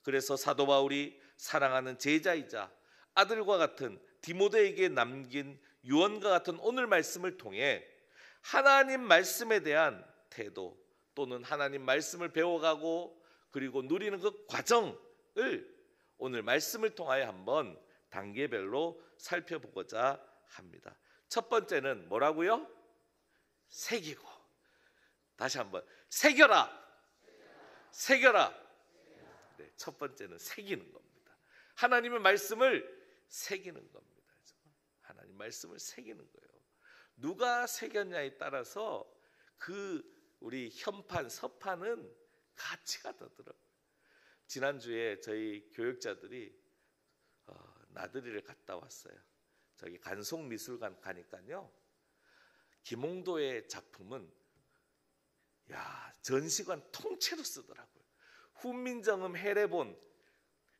그래서 사도 바울이 사랑하는 제자이자 아들과 같은 디모데에게 남긴 유언과 같은 오늘 말씀을 통해 하나님 말씀에 대한 태도, 또는 하나님 말씀을 배워가고 그리고 누리는 그 과정을 오늘 말씀을 통하여 한번 단계별로 살펴보고자 합니다. 첫 번째는 뭐라고요? 새기고. 다시 한번 새겨라. 새겨라. 네, 첫 번째는 새기는 겁니다. 하나님의 말씀을 새기는 겁니다. 하나님 말씀을 새기는 거예요. 누가 새겼냐에 따라서 그 우리 현판, 서판은 가치가 더더라고요. 지난주에 저희 교육자들이 나들이를 갔다 왔어요. 저기 간송미술관 가니까요, 김홍도의 작품은 전시관 통째로 쓰더라고요. 훈민정음 해례본,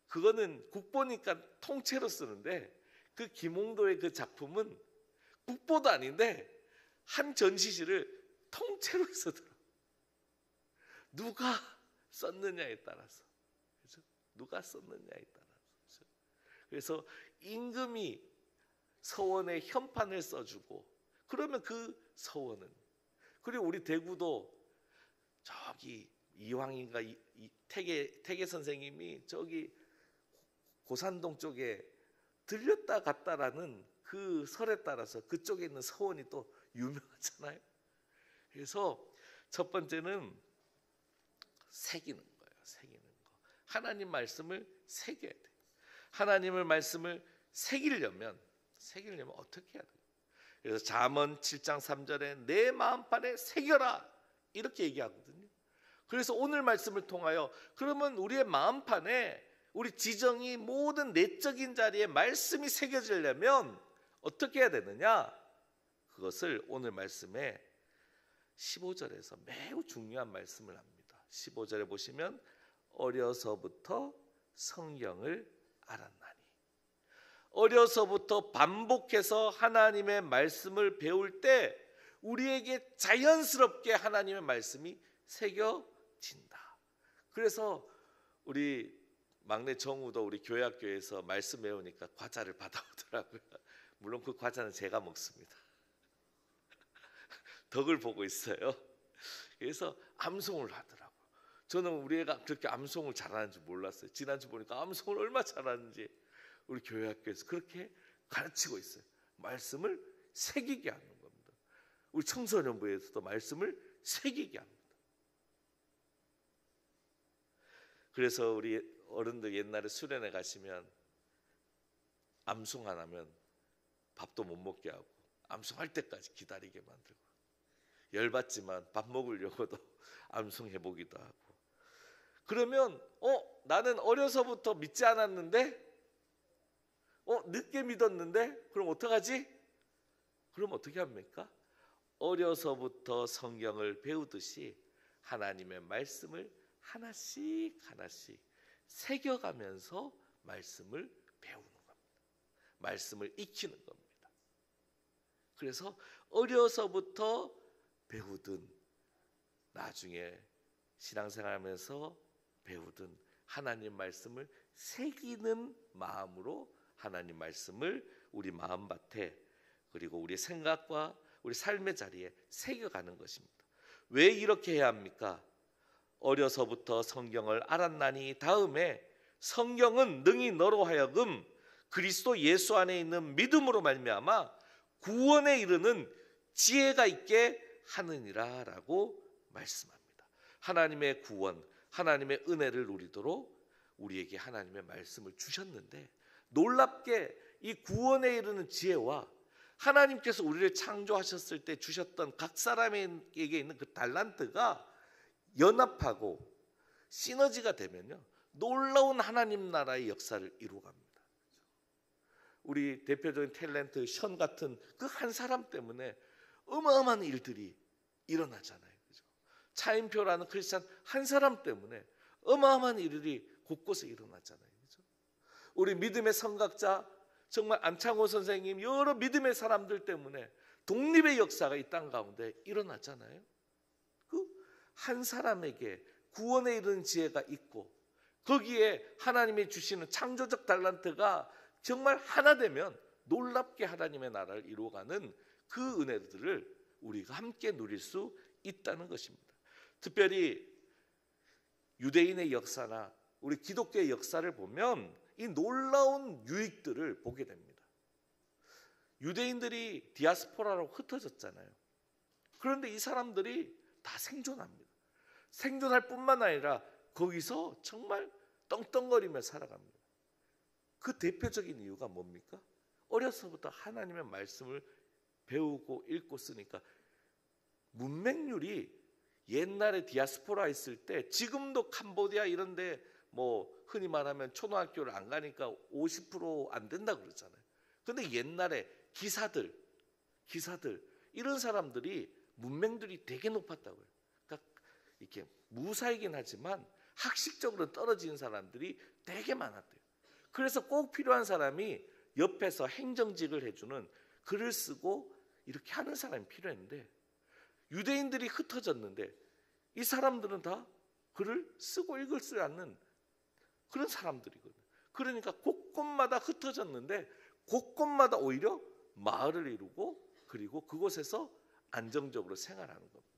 그거는 국보니까 통째로 쓰는데 그 김홍도의 그 작품은 국보도 아닌데 한 전시실을 통째로 쓰더라고요. 누가 썼느냐에 따라서, 그렇죠? 누가 썼느냐에 따라서. 그래서 임금이 서원에 현판을 써주고, 그러면 그 서원은, 그리고 우리 대구도 저기 이황인가 태계 선생님이 저기 고산동 쪽에 들렸다 갔다라는 그 설에 따라서 그쪽에 있는 서원이 또 유명하잖아요. 그래서 첫 번째는 새기는 거예요. 새기는 거. 하나님 말씀을 새겨야 돼요. 하나님의 말씀을 새기려면 어떻게 해야 돼요? 그래서 잠언 7장 3절에 내 마음판에 새겨라, 이렇게 얘기하거든요. 그래서 오늘 말씀을 통하여 그러면 우리의 마음판에, 우리 지정이 모든 내적인 자리에 말씀이 새겨지려면 어떻게 해야 되느냐? 그것을 오늘 말씀에 15절에서 매우 중요한 말씀을 합니다. 15절에 보시면 어려서부터 성경을 알았나니. 어려서부터 반복해서 하나님의 말씀을 배울 때 우리에게 자연스럽게 하나님의 말씀이 새겨진다. 그래서 우리 막내 정우도 우리 교회학교에서 말씀 배우니까 과자를 받아오더라고요. 물론 그 과자는 제가 먹습니다. 덕을 보고 있어요. 그래서 암송을 하더라고요. 저는 우리 애가 그렇게 암송을 잘하는 줄 몰랐어요. 지난주 보니까 암송을 얼마나 잘하는지 우리 교회학교에서 그렇게 가르치고 있어요. 말씀을 새기게 하는 겁니다. 우리 청소년부에서도 말씀을 새기게 합니다. 그래서 우리 어른들 옛날에 수련회 가시면 암송 안 하면 밥도 못 먹게 하고 암송할 때까지 기다리게 만들고, 열받지만 밥 먹으려고도 암송해 보기도 하고. 그러면 나는 어려서부터 믿지 않았는데 늦게 믿었는데 그럼 어떡하지? 그럼 어떻게 합니까? 어려서부터 성경을 배우듯이 하나님의 말씀을 하나씩 하나씩 새겨가면서 말씀을 배우는 겁니다. 말씀을 익히는 겁니다. 그래서 어려서부터 배우든 나중에 신앙생활하면서 배우든 하나님 말씀을 새기는 마음으로 하나님 말씀을 우리 마음밭에 그리고 우리 생각과 우리 삶의 자리에 새겨가는 것입니다. 왜 이렇게 해야 합니까? 어려서부터 성경을 알았나니 다음에 성경은 능히 너로 하여금 그리스도 예수 안에 있는 믿음으로 말미암아 구원에 이르는 지혜가 있게 하느니라 라고 말씀합니다. 하나님의 구원, 하나님의 은혜를 누리도록 우리에게 하나님의 말씀을 주셨는데, 놀랍게 이 구원에 이르는 지혜와 하나님께서 우리를 창조하셨을 때 주셨던 각 사람에게 있는 그 달란트가 연합하고 시너지가 되면요, 놀라운 하나님 나라의 역사를 이루어갑니다. 우리 대표적인 탤런트 션 같은 그 한 사람 때문에 어마어마한 일들이 일어나잖아요. 그죠? 차인표라는 크리스찬 한 사람 때문에 어마어마한 일들이 곳곳에 일어나잖아요. 그죠? 우리 믿음의 선각자 정말 안창호 선생님, 여러 믿음의 사람들 때문에 독립의 역사가 이 땅 가운데 일어나잖아요. 그 한 사람에게 구원에 이르는 지혜가 있고 거기에 하나님이 주시는 창조적 달란트가 정말 하나 되면 놀랍게 하나님의 나라를 이루어가는 그 은혜들을 우리가 함께 누릴 수 있다는 것입니다. 특별히 유대인의 역사나 우리 기독교의 역사를 보면 이 놀라운 유익들을 보게 됩니다. 유대인들이 디아스포라로 흩어졌잖아요. 그런데 이 사람들이 다 생존합니다. 생존할 뿐만 아니라 거기서 정말 떵떵거리며 살아갑니다. 그 대표적인 이유가 뭡니까? 어려서부터 하나님의 말씀을 배우고 읽고 쓰니까 문맹률이 옛날에 디아스포라 있을 때, 지금도 캄보디아 이런데 뭐 흔히 말하면 초등학교를 안 가니까 50% 안 된다 그러잖아요. 근데 옛날에 기사들 이런 사람들이 문맹들이 되게 높았다고요. 그러니까 이렇게 무사이긴 하지만 학식적으로 떨어진 사람들이 되게 많았대요. 그래서 꼭 필요한 사람이 옆에서 행정직을 해주는, 글을 쓰고 이렇게 하는 사람이 필요했는데, 유대인들이 흩어졌는데 이 사람들은 다 글을 쓰고 읽을 줄 아는 그런 사람들이거든요. 그러니까 곳곳마다 흩어졌는데 곳곳마다 오히려 마을을 이루고 그리고 그곳에서 안정적으로 생활하는 겁니다.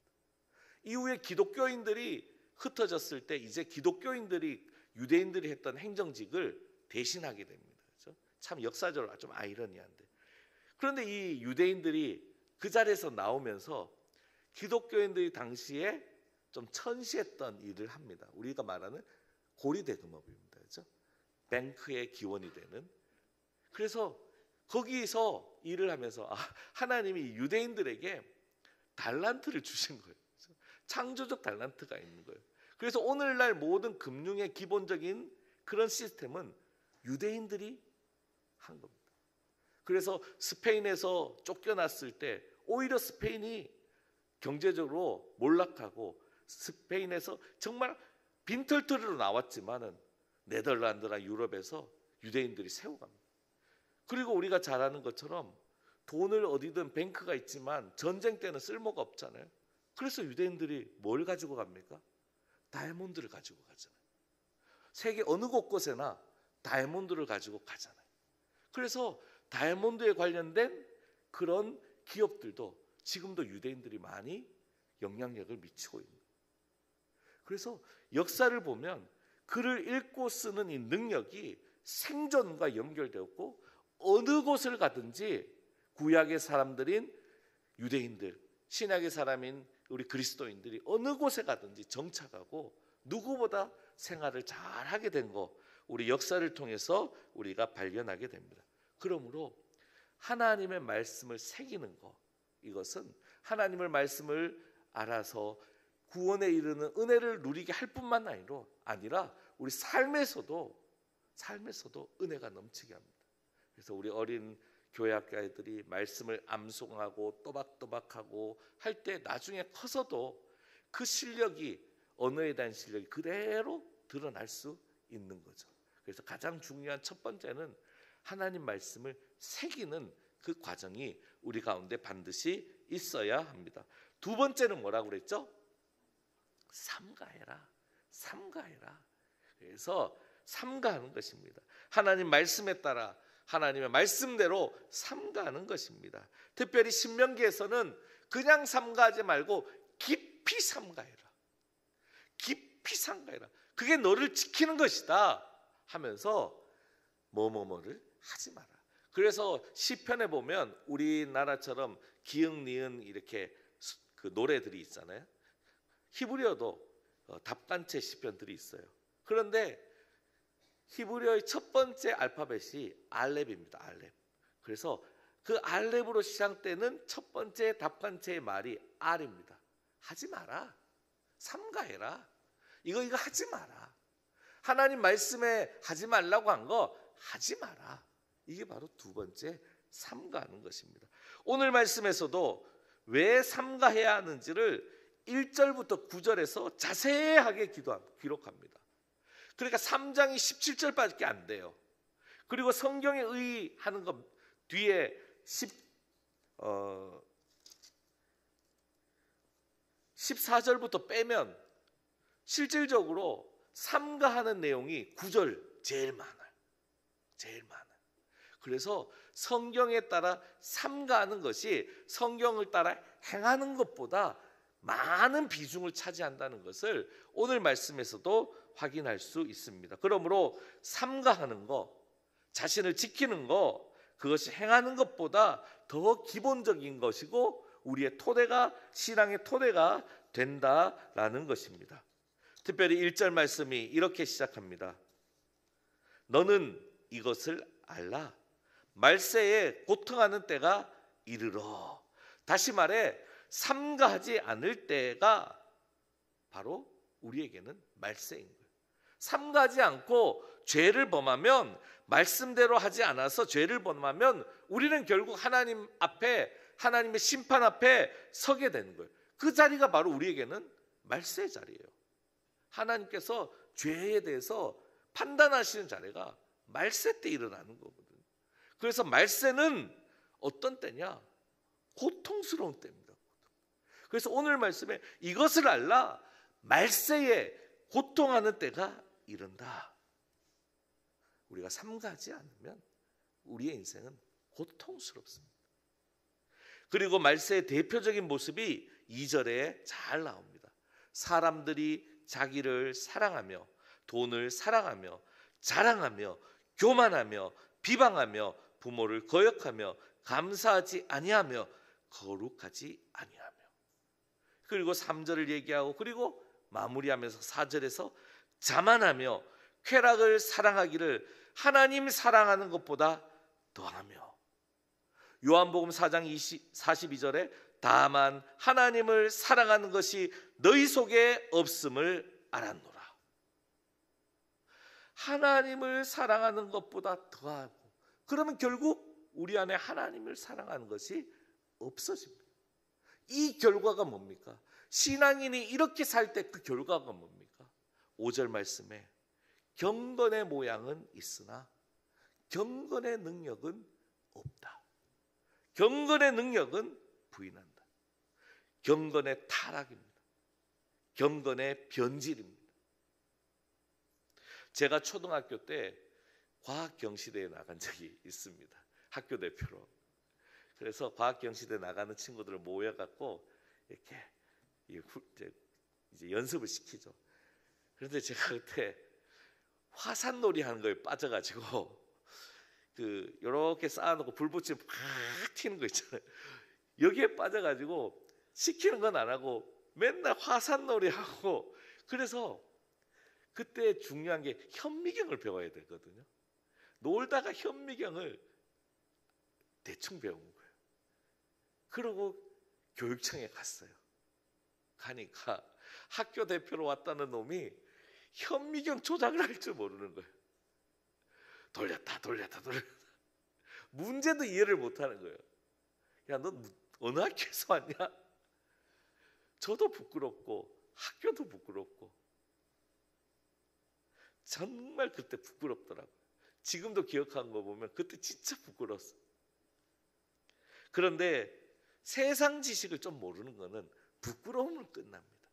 이후에 기독교인들이 흩어졌을 때 이제 기독교인들이 유대인들이 했던 행정직을 대신하게 됩니다. 그렇죠? 참 역사적으로 좀 아이러니한데, 그런데 이 유대인들이 그 자리에서 나오면서 기독교인들이 당시에 좀 천시했던 일을 합니다. 우리가 말하는 고리대금업입니다. 그렇죠? 뱅크의 기원이 되는. 그래서 거기서 일을 하면서 하나님이 유대인들에게 달란트를 주신 거예요. 그렇죠? 창조적 달란트가 있는 거예요. 그래서 오늘날 모든 금융의 기본적인 그런 시스템은 유대인들이 한 겁니다. 그래서 스페인에서 쫓겨났을 때 오히려 스페인이 경제적으로 몰락하고 스페인에서 정말 빈털터리로 나왔지만은 네덜란드나 유럽에서 유대인들이 세워갑니다. 그리고 우리가 잘 아는 것처럼 돈을 어디든 뱅크가 있지만 전쟁 때는 쓸모가 없잖아요. 그래서 유대인들이 뭘 가지고 갑니까? 다이아몬드를 가지고 가잖아요. 세계 어느 곳곳에나 다이아몬드를 가지고 가잖아요. 그래서 다이아몬드에 관련된 그런 기업들도 지금도 유대인들이 많이 영향력을 미치고 있는 거예요. 그래서 역사를 보면 글을 읽고 쓰는 이 능력이 생존과 연결되었고 어느 곳을 가든지 구약의 사람들인 유대인들, 신약의 사람인 우리 그리스도인들이 어느 곳에 가든지 정착하고 누구보다 생활을 잘하게 된 거 우리 역사를 통해서 우리가 발견하게 됩니다. 그러므로 하나님의 말씀을 새기는 거, 이것은 하나님의 말씀을 알아서 구원에 이르는 은혜를 누리게 할 뿐만 아니라 우리 삶에서도 은혜가 넘치게 합니다. 그래서 우리 어린 교회학교애들이 말씀을 암송하고 또박또박하고 할 때 나중에 커서도 그 실력이, 언어에 대한 실력이 그대로 드러날 수 있는 거죠. 그래서 가장 중요한 첫 번째는 하나님 말씀을 새기는 그 과정이 우리 가운데 반드시 있어야 합니다. 두 번째는 뭐라고 그랬죠? 삼가해라. 그래서 삼가하는 것입니다. 하나님 말씀에 따라 하나님의 말씀대로 삼가하는 것입니다. 특별히 신명기에서는 그냥 삼가하지 말고 깊이 삼가해라. 그게 너를 지키는 것이다 하면서 뭐를 하지 마라. 그래서 시편에 보면 우리나라처럼 기역, 니은 이렇게 그 노래들이 있잖아요. 히브리어도 답간체 시편들이 있어요. 그런데 히브리어의 첫 번째 알파벳이 알렙입니다. 알렙. 그래서 그 알렙으로 시작되는 첫 번째 답간체의 말이 R입니다. 하지 마라. 삼가해라. 이거 하지 마라. 하나님 말씀에 하지 말라고 한 거 하지 마라. 이게 바로 두 번째 삼가하는 것입니다. 오늘 말씀에서도 왜 삼가해야 하는지를 1절부터 9절에서 자세하게 기록합니다. 그러니까 3장이 17절밖에 안 돼요. 그리고 성경에 의하는 것 뒤에 14절부터 빼면 실질적으로 삼가하는 내용이 9절 제일 많아요. 그래서 성경에 따라 삼가하는 것이 성경을 따라 행하는 것보다 많은 비중을 차지한다는 것을 오늘 말씀에서도 확인할 수 있습니다. 그러므로 삼가하는 것, 자신을 지키는 것, 그것이 행하는 것보다 더 기본적인 것이고 우리의 토대가, 신앙의 토대가 된다라는 것입니다. 특별히 1절 말씀이 이렇게 시작합니다. 너는 이것을 알라. 말세에 고통하는 때가 이르러. 다시 말해 삼가하지 않을 때가 바로 우리에게는 말세인 거예요. 삼가하지 않고 죄를 범하면, 말씀대로 하지 않아서 죄를 범하면 우리는 결국 하나님 앞에, 하나님의 심판 앞에 서게 되는 거예요. 그 자리가 바로 우리에게는 말세의 자리예요. 하나님께서 죄에 대해서 판단하시는 자리가 말세 때 일어나는 거거든요. 그래서 말세는 어떤 때냐? 고통스러운 때입니다. 그래서 오늘 말씀에 이것을 알라. 말세에 고통하는 때가 이른다. 우리가 삼가하지 않으면 우리의 인생은 고통스럽습니다. 그리고 말세의 대표적인 모습이 2절에 잘 나옵니다. 사람들이 자기를 사랑하며 돈을 사랑하며 자랑하며 교만하며 비방하며 부모를 거역하며 감사하지 아니하며 거룩하지 아니하며. 그리고 3절을 얘기하고 그리고 마무리하면서 4절에서 자만하며 쾌락을 사랑하기를 하나님 사랑하는 것보다 더하며. 요한복음 4장 42절에 다만 하나님을 사랑하는 것이 너희 속에 없음을 알았노라. 하나님을 사랑하는 것보다 더하고, 그러면 결국 우리 안에 하나님을 사랑하는 것이 없어집니다. 이 결과가 뭡니까? 신앙인이 이렇게 살 때 그 결과가 뭡니까? 5절 말씀에 경건의 모양은 있으나 경건의 능력은 없다. 경건의 능력은 부인한다. 경건의 타락입니다. 경건의 변질입니다. 제가 초등학교 때 과학경시대에 나간 적이 있습니다. 학교 대표로. 그래서 과학경시대 나가는 친구들을 모여갖고 이렇게 이제 연습을 시키죠. 그런데 제가 그때 화산놀이 하는 거에 빠져가지고 이렇게 쌓아놓고 불 붙이면 팍 튀는 거 있잖아요. 여기에 빠져가지고 시키는 건 안 하고 맨날 화산놀이 하고, 그래서 그때 중요한 게 현미경을 배워야 되거든요. 놀다가 현미경을 대충 배운 거예요. 그러고 교육청에 갔어요. 가니까 학교 대표로 왔다는 놈이 현미경 조작을 할 줄 모르는 거예요. 돌렸다. 문제도 이해를 못하는 거예요. 야, 너 어느 학교에서 왔냐? 저도 부끄럽고 학교도 부끄럽고 정말 그때 부끄럽더라고요. 지금도 기억하는 거 보면 그때 진짜 부끄러웠어요. 그런데 세상 지식을 좀 모르는 거는 부끄러움으로 끝납니다.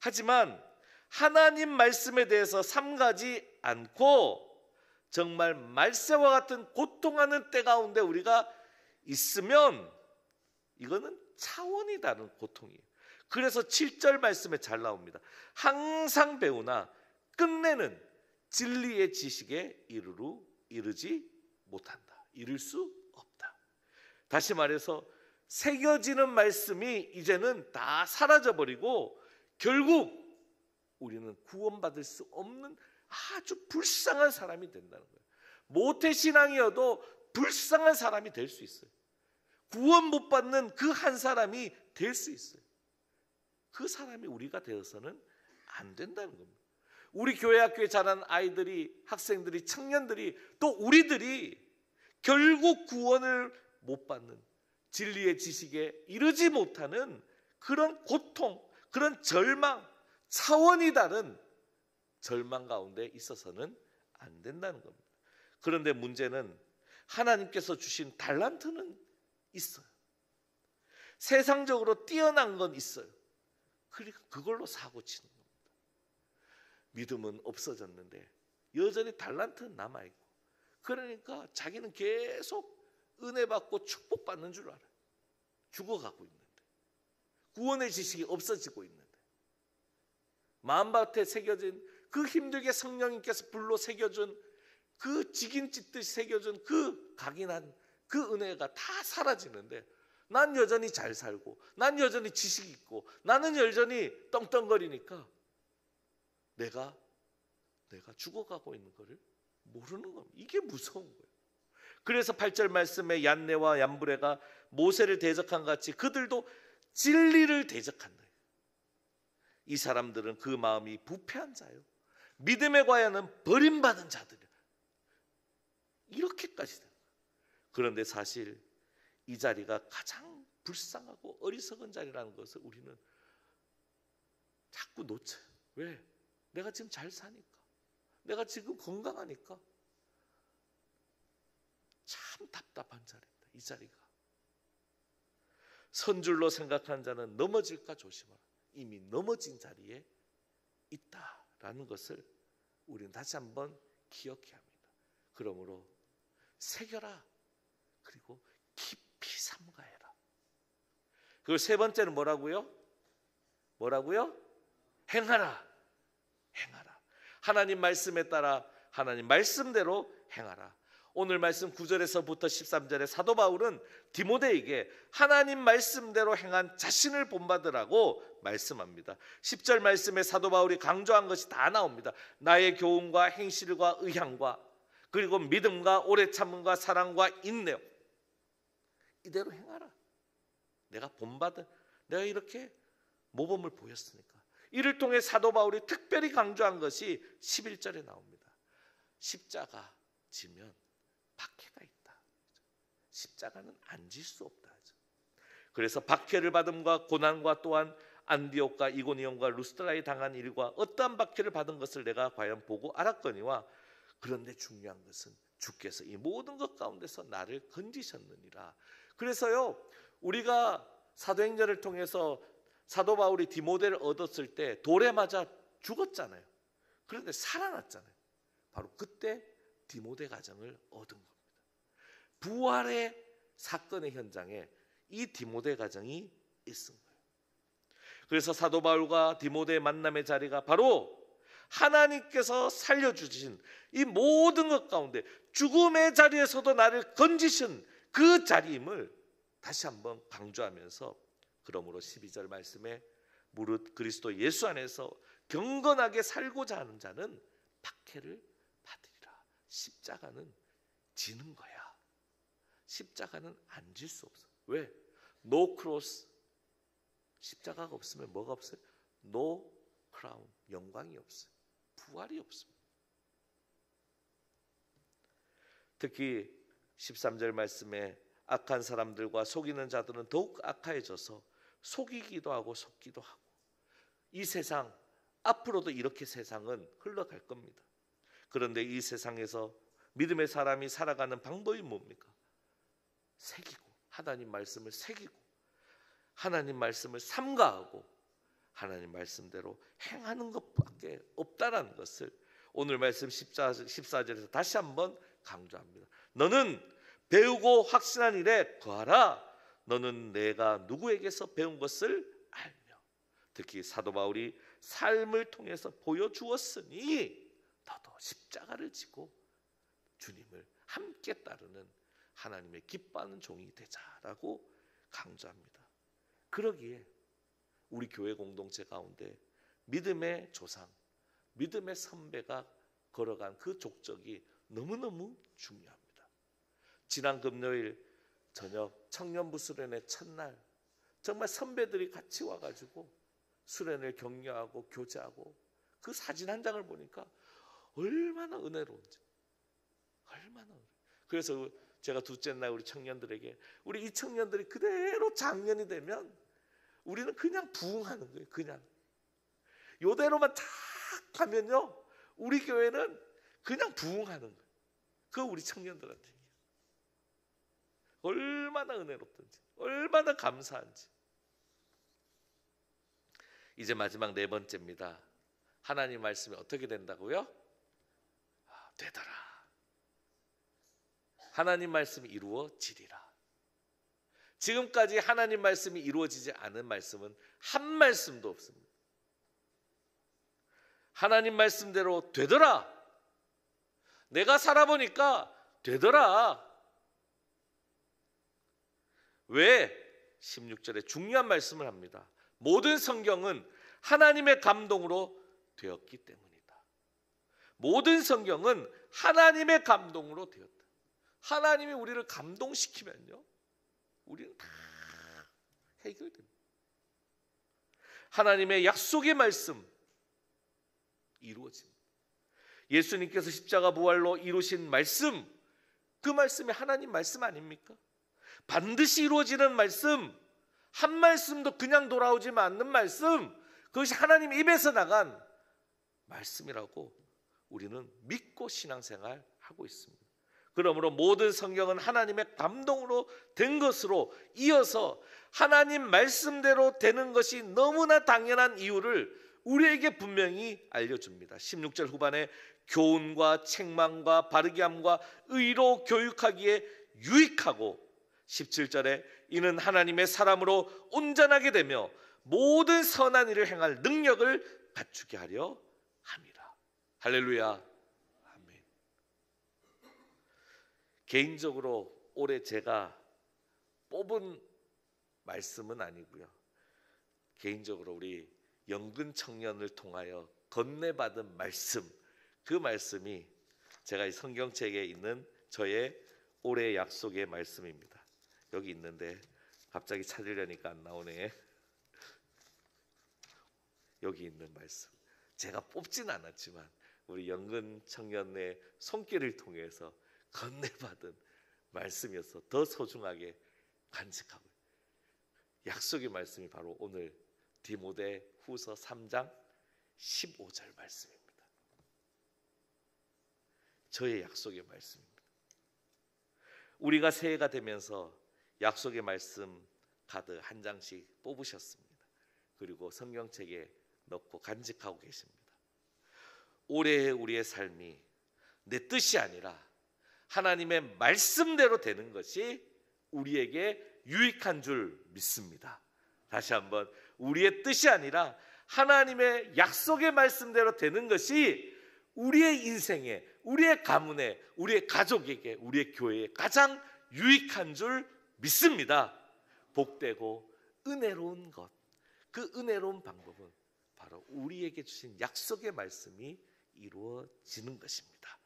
하지만 하나님 말씀에 대해서 삼가지 않고 정말 말세와 같은 고통하는 때 가운데 우리가 있으면 이거는 차원이 다른 고통이에요. 그래서 7절 말씀에 잘 나옵니다. 항상 배우나 끝내는 진리의 지식에 이르지 못한다. 이룰 수 없다. 다시 말해서 새겨지는 말씀이 이제는 다 사라져버리고 결국 우리는 구원받을 수 없는 아주 불쌍한 사람이 된다는 거예요. 모태신앙이어도 불쌍한 사람이 될 수 있어요. 구원 못 받는 그 한 사람이 될 수 있어요. 그 사람이 우리가 되어서는 안 된다는 겁니다. 우리 교회 학교에 자란 아이들이, 학생들이, 청년들이, 또 우리들이 결국 구원을 못 받는, 진리의 지식에 이르지 못하는 그런 고통, 그런 절망, 차원이 다른 절망 가운데 있어서는 안 된다는 겁니다. 그런데 문제는 하나님께서 주신 달란트는 있어요. 세상적으로 뛰어난 건 있어요. 그러니까 그걸로 사고 치는 겁니다. 믿음은 없어졌는데 여전히 달란트는 남아있고, 그러니까 자기는 계속 은혜 받고 축복받는 줄 알아요. 죽어가고 있는데, 구원의 지식이 없어지고 있는데, 마음밭에 새겨진 그 힘들게 성령님께서 불로 새겨준 그 직인 찢듯이 새겨준 그 각인한 그 은혜가 다 사라지는데 난 여전히 잘 살고, 난 여전히 지식 있고, 나는 여전히 떵떵거리니까 내가 죽어가고 있는 거를 모르는 겁니다. 이게 무서운 거예요. 그래서 8절 말씀에 얀네와 얀브레가 모세를 대적한 같이 그들도 진리를 대적한다. 이 사람들은 그 마음이 부패한 자요, 믿음의 과연은 버림받은 자들이야. 이렇게까지 된 거예요. 그런데 사실 이 자리가 가장 불쌍하고 어리석은 자리라는 것을 우리는 자꾸 놓쳐요. 왜? 내가 지금 잘 사니까, 내가 지금 건강하니까. 참 답답한 자리입니다, 이 자리가. 선줄로 생각한 자는 넘어질까 조심하라. 이미 넘어진 자리에 있다라는 것을 우리는 다시 한번 기억해야 합니다. 그러므로 새겨라. 그리고 깊이 삼가해라. 그리고 세 번째는 뭐라고요? 행하라. 하나님 말씀에 따라 하나님 말씀대로 행하라. 오늘 말씀 9절에서부터 13절에 사도 바울은 디모데에게 하나님 말씀대로 행한 자신을 본받으라고 말씀합니다. 10절 말씀에 사도 바울이 강조한 것이 다 나옵니다. 나의 교훈과 행실과 의향과, 그리고 믿음과 오래 참음과 사랑과 인내요, 이대로 행하라. 내가 본받은, 내가 이렇게 모범을 보였으니까. 이를 통해 사도 바울이 특별히 강조한 것이 11절에 나옵니다. 십자가 지면 박해가 있다. 십자가는 안 질 수 없다. 그래서 박해를 받음과 고난과 또한 안디옥과 이고니온과 루스드라에 당한 일과 어떠한 박해를 받은 것을 내가 과연 보고 알았거니와, 그런데 중요한 것은 주께서 이 모든 것 가운데서 나를 건지셨느니라. 그래서요, 우리가 사도행전을 통해서 사도 바울이 디모데를 얻었을 때 돌에 맞아 죽었잖아요. 그런데 살아났잖아요. 바로 그때 디모데 가정을 얻은 겁니다. 부활의 사건의 현장에 이 디모데 가정이 있은 거예요. 그래서 사도 바울과 디모데의 만남의 자리가 바로 하나님께서 살려주신 이 모든 것 가운데 죽음의 자리에서도 나를 건지신 그 자리임을 다시 한번 강조하면서, 그러므로 12절 말씀에 무릇 그리스도 예수 안에서 경건하게 살고자 하는 자는 박해를 받으리라. 십자가는 지는 거야. 십자가는 안 질 수 없어. 왜? No cross. 십자가가 없으면 뭐가 없어요? No crown. 영광이 없어요. 부활이 없습니다. 특히 13절 말씀에 악한 사람들과 속이는 자들은 더욱 악해져서 속이기도 하고 속기도 하고, 이 세상 앞으로도 이렇게 세상은 흘러갈 겁니다. 그런데 이 세상에서 믿음의 사람이 살아가는 방법이 뭡니까? 새기고, 하나님 말씀을 새기고, 하나님 말씀을 삼가하고 하나님 말씀대로 행하는 것밖에 없다라는 것을 오늘 말씀 14절에서 다시 한번 강조합니다. 너는 배우고 확신한 일에 거하라. 너는 내가 누구에게서 배운 것을 알며. 특히 사도 바울이 삶을 통해서 보여주었으니 너도 십자가를 지고 주님을 함께 따르는 하나님의 기뻐하는 종이 되자라고 강조합니다. 그러기에 우리 교회 공동체 가운데 믿음의 조상, 믿음의 선배가 걸어간 그 족적이 너무너무 중요합니다. 지난 금요일 저녁 청년부 수련회 첫날, 정말 선배들이 같이 와가지고 수련을 격려하고 교제하고 그 사진 한 장을 보니까 얼마나 은혜로운지, 얼마나 은혜로운지. 그래서 제가 둘째 날 우리 청년들에게, 우리 이 청년들이 그대로 장년이 되면 우리는 그냥 부흥하는 거예요. 그냥 요대로만 탁 가면요, 우리 교회는 그냥 부흥하는 거예요. 그거 우리 청년들한테 얼마나 은혜롭든지, 얼마나 감사한지. 이제 마지막 네 번째입니다. 하나님 말씀이 어떻게 된다고요? 되더라. 하나님 말씀이 이루어지리라. 지금까지 하나님 말씀이 이루어지지 않은 말씀은 한 말씀도 없습니다. 하나님 말씀대로 되더라. 내가 살아보니까 되더라. 왜? 16절에 중요한 말씀을 합니다. 모든 성경은 하나님의 감동으로 되었기 때문이다. 모든 성경은 하나님의 감동으로 되었다. 하나님이 우리를 감동시키면요, 우리는 다 해결됩니다. 하나님의 약속의 말씀 이루어집니다. 예수님께서 십자가 부활로 이루신 말씀, 그 말씀이 하나님 말씀 아닙니까? 반드시 이루어지는 말씀, 한 말씀도 그냥 돌아오지 않는 말씀, 그것이 하나님 입에서 나간 말씀이라고 우리는 믿고 신앙생활하고 있습니다. 그러므로 모든 성경은 하나님의 감동으로 된 것으로 이어서 하나님 말씀대로 되는 것이 너무나 당연한 이유를 우리에게 분명히 알려줍니다. 16절 후반에 교훈과 책망과 바르게 함과 의로 교육하기에 유익하고, 17절에 이는 하나님의 사람으로 온전하게 되며 모든 선한 일을 행할 능력을 갖추게 하려 함이라. 할렐루야. 개인적으로 올해 제가 뽑은 말씀은 아니고요, 개인적으로 우리 영근 청년을 통하여 건네받은 말씀, 그 말씀이 제가 이 성경책에 있는 저의 올해 약속의 말씀입니다. 여기 있는데 갑자기 찾으려니까 안 나오네. 여기 있는 말씀, 제가 뽑진 않았지만 우리 영근 청년의 손길을 통해서 건네받은 말씀이어서 더 소중하게 간직하고, 약속의 말씀이 바로 오늘 디모데 후서 3장 15절 말씀입니다. 저의 약속의 말씀입니다. 우리가 새해가 되면서 약속의 말씀 카드 한 장씩 뽑으셨습니다. 그리고 성경책에 넣고 간직하고 계십니다. 올해의 우리의 삶이 내 뜻이 아니라 하나님의 말씀대로 되는 것이 우리에게 유익한 줄 믿습니다. 다시 한번, 우리의 뜻이 아니라 하나님의 약속의 말씀대로 되는 것이 우리의 인생에, 우리의 가문에, 우리의 가족에게, 우리의 교회에 가장 유익한 줄 믿습니다. 복되고 은혜로운 것, 그 은혜로운 방법은 바로 우리에게 주신 약속의 말씀이 이루어지는 것입니다.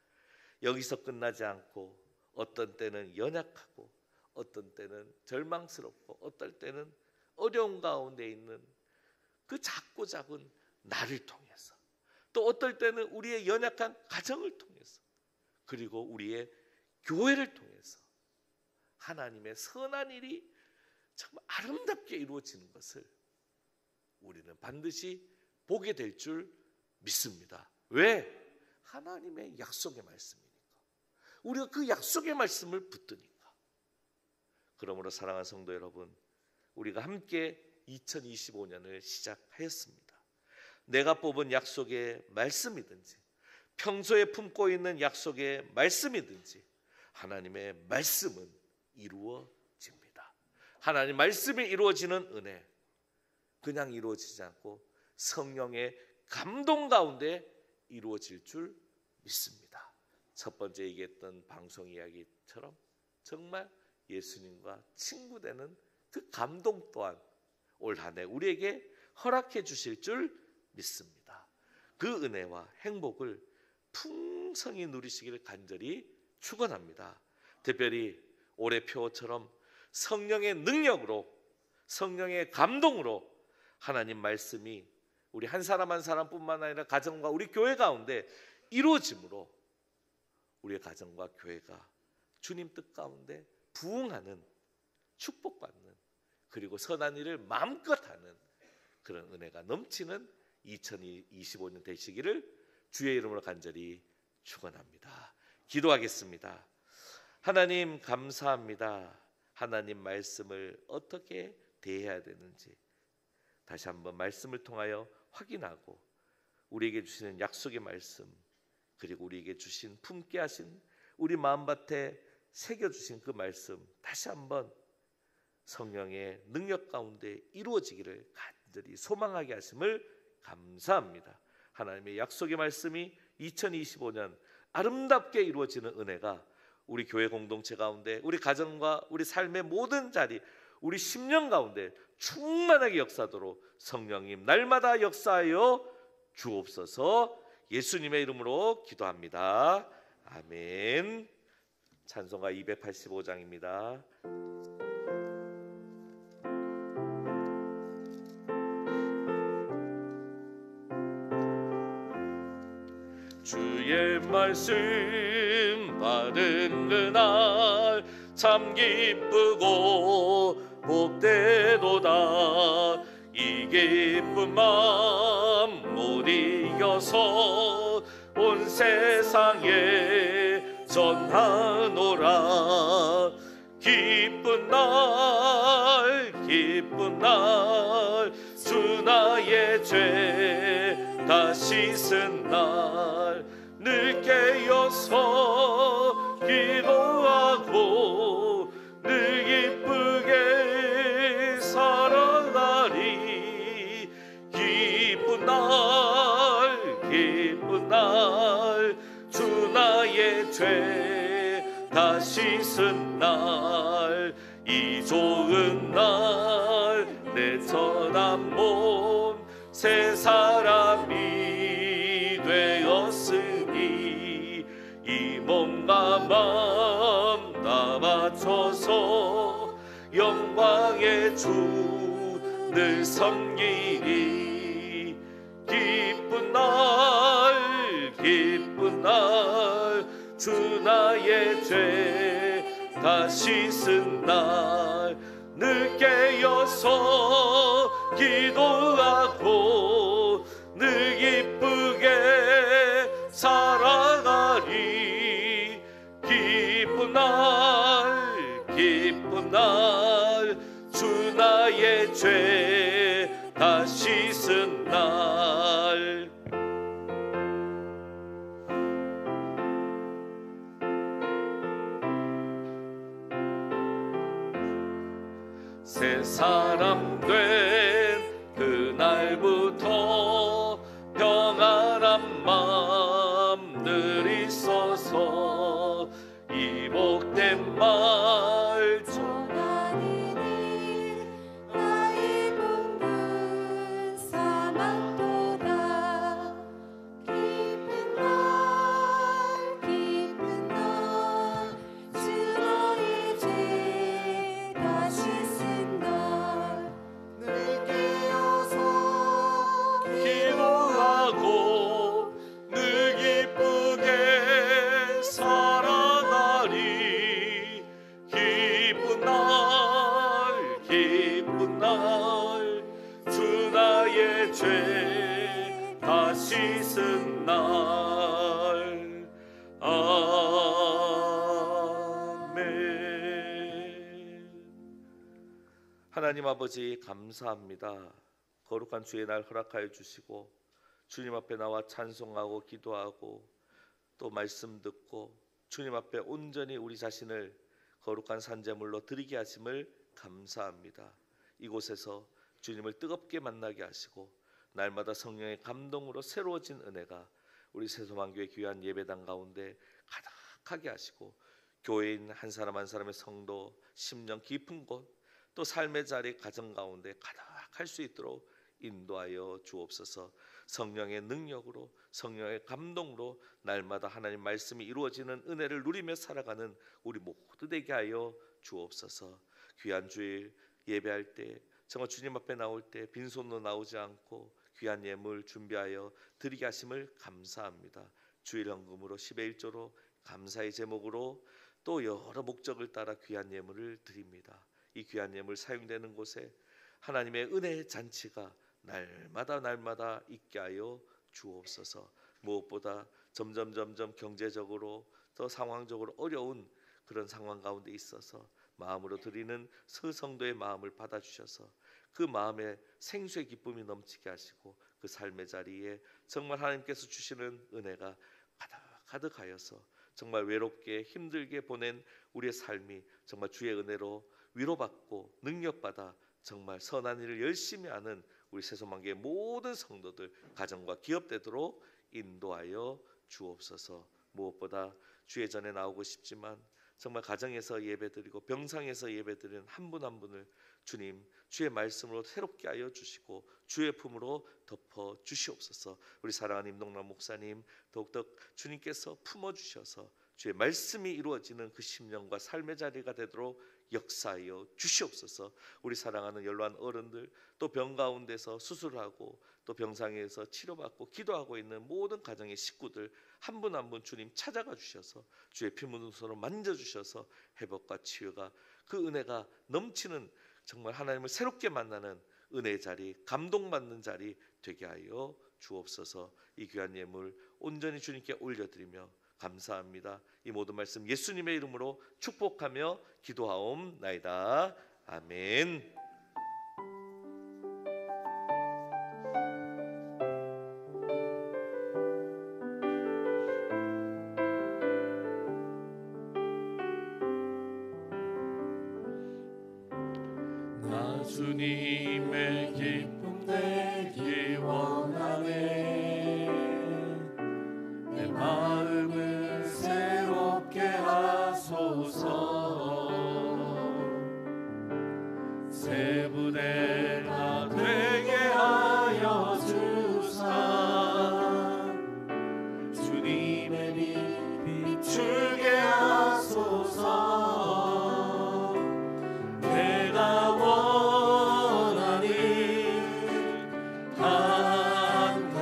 여기서 끝나지 않고 어떤 때는 연약하고 어떤 때는 절망스럽고 어떨 때는 어려운 가운데 있는 그 작고 작은 나를 통해서, 또 어떨 때는 우리의 연약한 가정을 통해서, 그리고 우리의 교회를 통해서 하나님의 선한 일이 정말 아름답게 이루어지는 것을 우리는 반드시 보게 될 줄 믿습니다. 왜? 하나님의 약속의 말씀이니까. 우리가 그 약속의 말씀을 붙드니까. 그러므로 사랑하는 성도 여러분, 우리가 함께 2025년을 시작하였습니다. 내가 뽑은 약속의 말씀이든지 평소에 품고 있는 약속의 말씀이든지 하나님의 말씀은 이루어집니다. 하나님 말씀이 이루어지는 은혜, 그냥 이루어지지 않고 성령의 감동 가운데 이루어질 줄 믿습니다. 첫 번째 얘기했던 방송 이야기처럼 정말 예수님과 친구되는 그 감동 또한 올 한 해 우리에게 허락해 주실 줄 믿습니다. 그 은혜와 행복을 풍성히 누리시기를 간절히 축원합니다. 특별히 올해 표처럼 성령의 능력으로, 성령의 감동으로 하나님 말씀이 우리 한 사람 한 사람뿐만 아니라 가정과 우리 교회 가운데 이루어짐으로 우리의 가정과 교회가 주님 뜻 가운데 부응하는, 축복받는, 그리고 선한 일을 마음껏 하는 그런 은혜가 넘치는 2025년 되시기를 주의 이름으로 간절히 축원합니다. 기도하겠습니다. 하나님 감사합니다. 하나님 말씀을 어떻게 대해야 되는지 다시 한번 말씀을 통하여 확인하고 우리에게 주시는 약속의 말씀, 그리고 우리에게 주신 품게 하신 우리 마음밭에 새겨주신 그 말씀 다시 한번 성령의 능력 가운데 이루어지기를 간절히 소망하게 하심을 감사합니다. 하나님의 약속의 말씀이 2025년 아름답게 이루어지는 은혜가 우리 교회 공동체 가운데, 우리 가정과 우리 삶의 모든 자리, 우리 10년 가운데 충만하게 역사하도록 성령님 날마다 역사하여 주옵소서. 예수님의 이름으로 기도합니다. 아멘. 찬송가 285장입니다. 주의 말씀 받은 그날 참 기쁘고 복되도다. 이 기쁜 마음 못 이겨서 온 세상에 전하노라. 기쁜 날 기쁜 날 주 나의 죄 다 씻은 날 늘 깨어서 기도하고 늘 기쁘게 살아가리. 기쁜 날 주 나의 죄 다 씻은 날 이 좋은 날 내 천한 몸 새 사람이 되었으니 이 몸과 마음 다 맞춰서 영광의 주 늘 섬기리. 기쁜 날 주 나의 죄 다 씻은 날 늘 깨어서 기도하고 늘 기쁘게 살아가리. 기쁜 날 죄 다 씻은 날 새 사람 된 그날부터 평안한 마음 늘 있어서 이 복된 말 전하느니 나의 본분 사망도다. 기쁜 날 주 너의 죄 다 씻은 날 늘 깨어서 기도하고 늘 기쁘게 살아나리. 기쁜 날 주 나의 죄 다 씻은 날 아멘. 하나님 아버지 감사합니다. 거룩한 주의 날 허락하여 주시고 주님 앞에 나와 찬송하고 기도하고 또 말씀 듣고 주님 앞에 온전히 우리 자신을 거룩한 산제물로 드리게 하심을 감사합니다. 이곳에서 주님을 뜨겁게 만나게 하시고 날마다 성령의 감동으로 새로워진 은혜가 우리 새소망교회 귀한 예배당 가운데 가득하게 하시고 교회인 한 사람 한 사람의 성도 심령 깊은 곳 또 삶의 자리 가정 가운데 가득할 수 있도록 인도하여 주옵소서. 성령의 능력으로 성령의 감동으로 날마다 하나님 말씀이 이루어지는 은혜를 누리며 살아가는 우리 모두 되게 하여 주옵소서. 귀한 주일 예배할 때 정말 주님 앞에 나올 때 빈손으로 나오지 않고 귀한 예물 준비하여 드리게 하심을 감사합니다. 주일 헌금으로 10의 1조로 감사의 제목으로 또 여러 목적을 따라 귀한 예물을 드립니다. 이 귀한 예물 사용되는 곳에 하나님의 은혜의 잔치가 날마다 있게 하여 주옵소서. 무엇보다 점점 경제적으로 더 상황적으로 어려운 그런 상황 가운데 있어서 마음으로 드리는 서성도의 마음을 받아주셔서 그 마음에 생수의 기쁨이 넘치게 하시고 그 삶의 자리에 정말 하나님께서 주시는 은혜가 가득하여서 정말 외롭게 힘들게 보낸 우리의 삶이 정말 주의 은혜로 위로받고 능력받아 정말 선한 일을 열심히 하는 우리 새소망교회 모든 성도들 가정과 기업되도록 인도하여 주옵소서. 무엇보다 주의 전에 나오고 싶지만 정말 가정에서 예배드리고 병상에서 예배드리는 한 분 한 분을 주님 주의 말씀으로 새롭게 하여 주시고 주의 품으로 덮어 주시옵소서. 우리 사랑하는 임동남 목사님 더욱더 주님께서 품어주셔서 주의 말씀이 이루어지는 그 심령과 삶의 자리가 되도록 역사하여 주시옵소서. 우리 사랑하는 연로한 어른들 또 병 가운데서 수술하고 또 병상에서 치료받고 기도하고 있는 모든 가정의 식구들 한 분 한 분 주님 찾아가 주셔서 주의 피문으로 만져주셔서 회복과 치유가 그 은혜가 넘치는 정말 하나님을 새롭게 만나는 은혜의 자리 감동받는 자리 되게 하여 주옵소서. 이 귀한 예물 온전히 주님께 올려드리며 감사합니다. 이 모든 말씀 예수님의 이름으로 축복하며 기도하옵나이다. 아멘. 나 주님의 기쁨 되기 원하네. 내 마음을 새롭게 하소서. 새 부대가 되게 하여 주사. 주님의 빛 비추게 하소서. 내가 원하는 한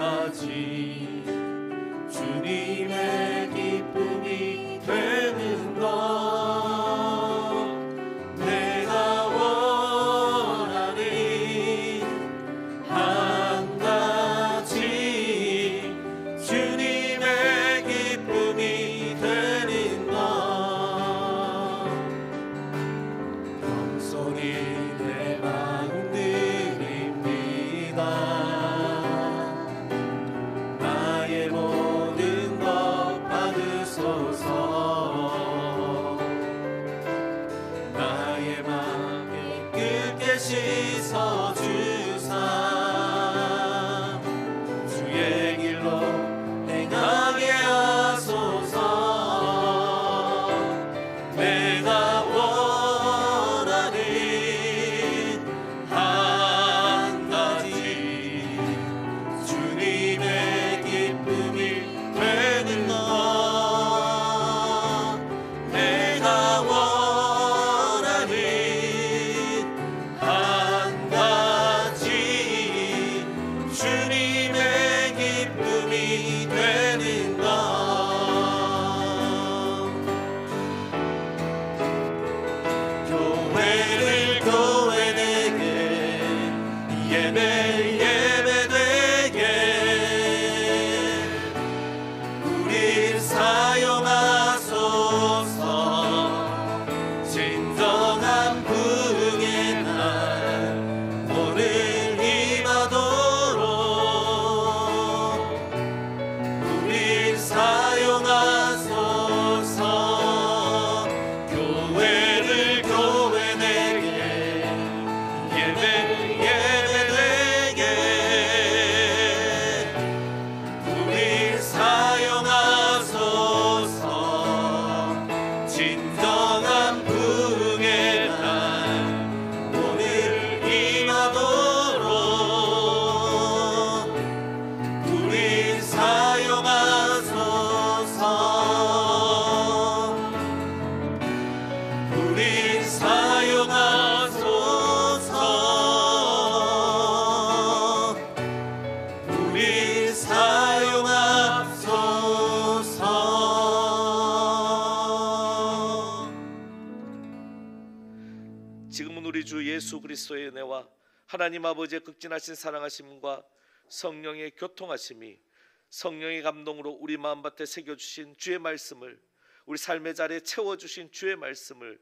진정한 부흥의 날 오늘 임하도록 우리 사용하소서. 우리 사용하소서. 우리 사용하소서. 지금은 우리 주 예수 그리스도의 은혜와 하나님 아버지의 극진하신 사랑하심과 성령의 교통하심이 성령의 감동으로 우리 마음밭에 새겨주신 주의 말씀을, 우리 삶의 자리에 채워주신 주의 말씀을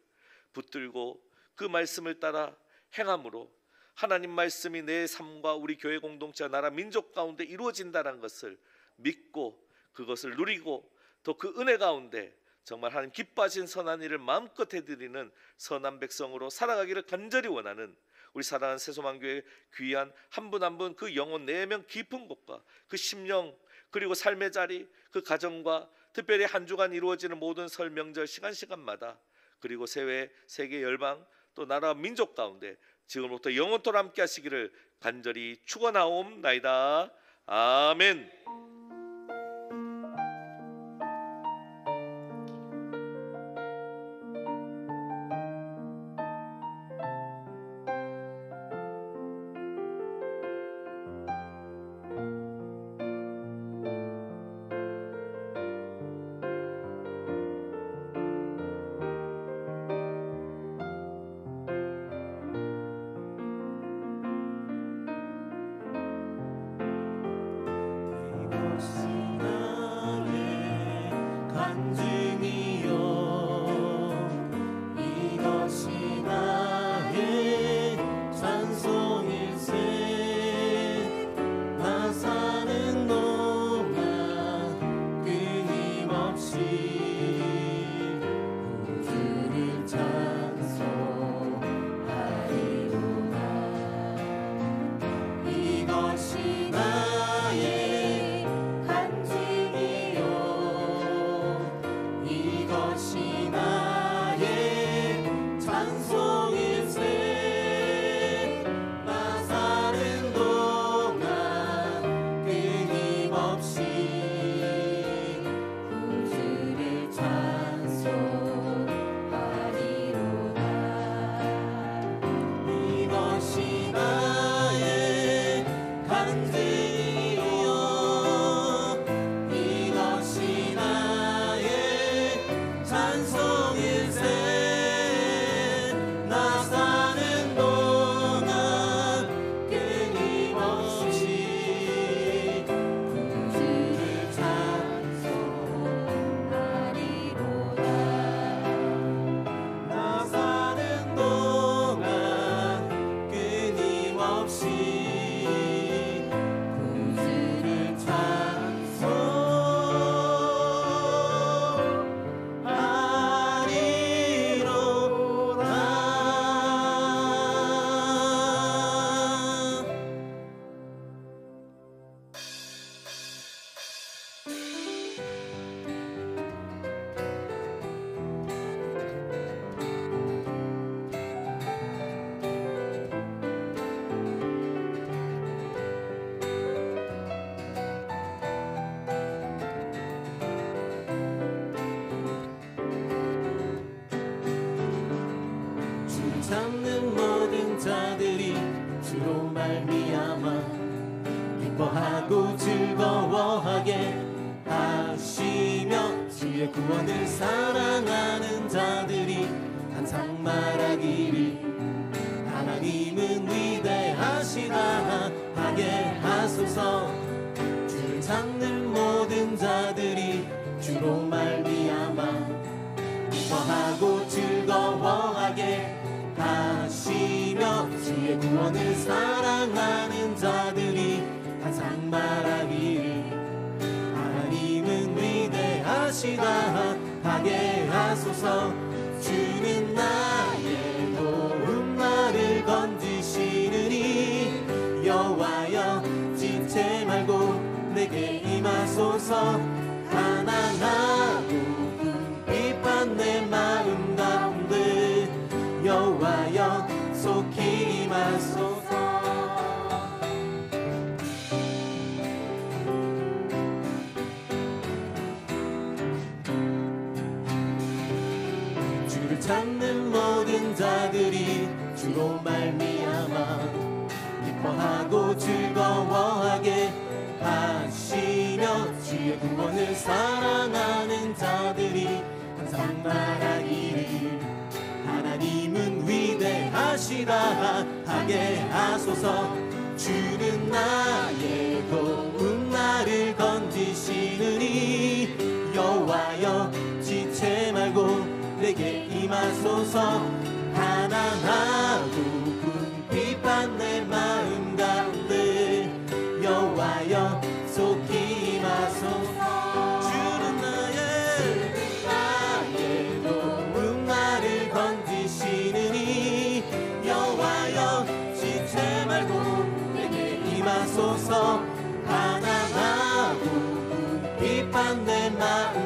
붙들고 그 말씀을 따라 행함으로 하나님 말씀이 내 삶과 우리 교회 공동체, 나라, 민족 가운데 이루어진다는 것을 믿고 그것을 누리고 또 그 은혜 가운데 정말 하나님 기뻐하신 선한 일을 마음껏 해드리는 선한 백성으로 살아가기를 간절히 원하는 우리 사랑하는 새소망교회 귀한 한 분 한 분 그 영혼 내면 깊은 곳과 그 심령 그리고 삶의 자리, 그 가정과 특별히 한 주간 이루어지는 모든 설 명절 시간마다 그리고 세계 열방 또 나라 민족 가운데 지금부터 영원토록 함께 하시기를 간절히 축원하옵나이다. 아멘. 잡는 모든 자들이 주로 말미암아 기뻐하고 즐거워하게 하시며 주의 구원을 사랑하는 자들이 항상 말하기를 하나님은 위대하시다 하게 하소서. 주를 찾는 모든 자들이 주로 말미암아 기뻐하고 즐거워하게 하시며 주의 구원을 사랑하는 자들이 항상 말하기를 하나님은 위대하시다 하게 하소서. 주는 나의 도움말을 건지시느니 여호와여 지체 말고 내게 임하소서. 가난하고 궁핍한 내 마음 찾는 모든 자들이 주로 말미암아 기뻐하고 즐거워하게 하시며 주의 구원을 사랑하는 자들이 항상 말하기를 하나님은 위대하시다 하게 하소서. 주는 나의 도움 나를 건지시느니 여호와여 지체 말고 내게 임하소서. 가난하고 궁핍한 내 마음 가운데 여호와여 속히 임하소서. 주는 나의 도움 나를 건지시느니 여호와여 지체 말고 내게 임하소서. 가난하고 궁핍한 내 마음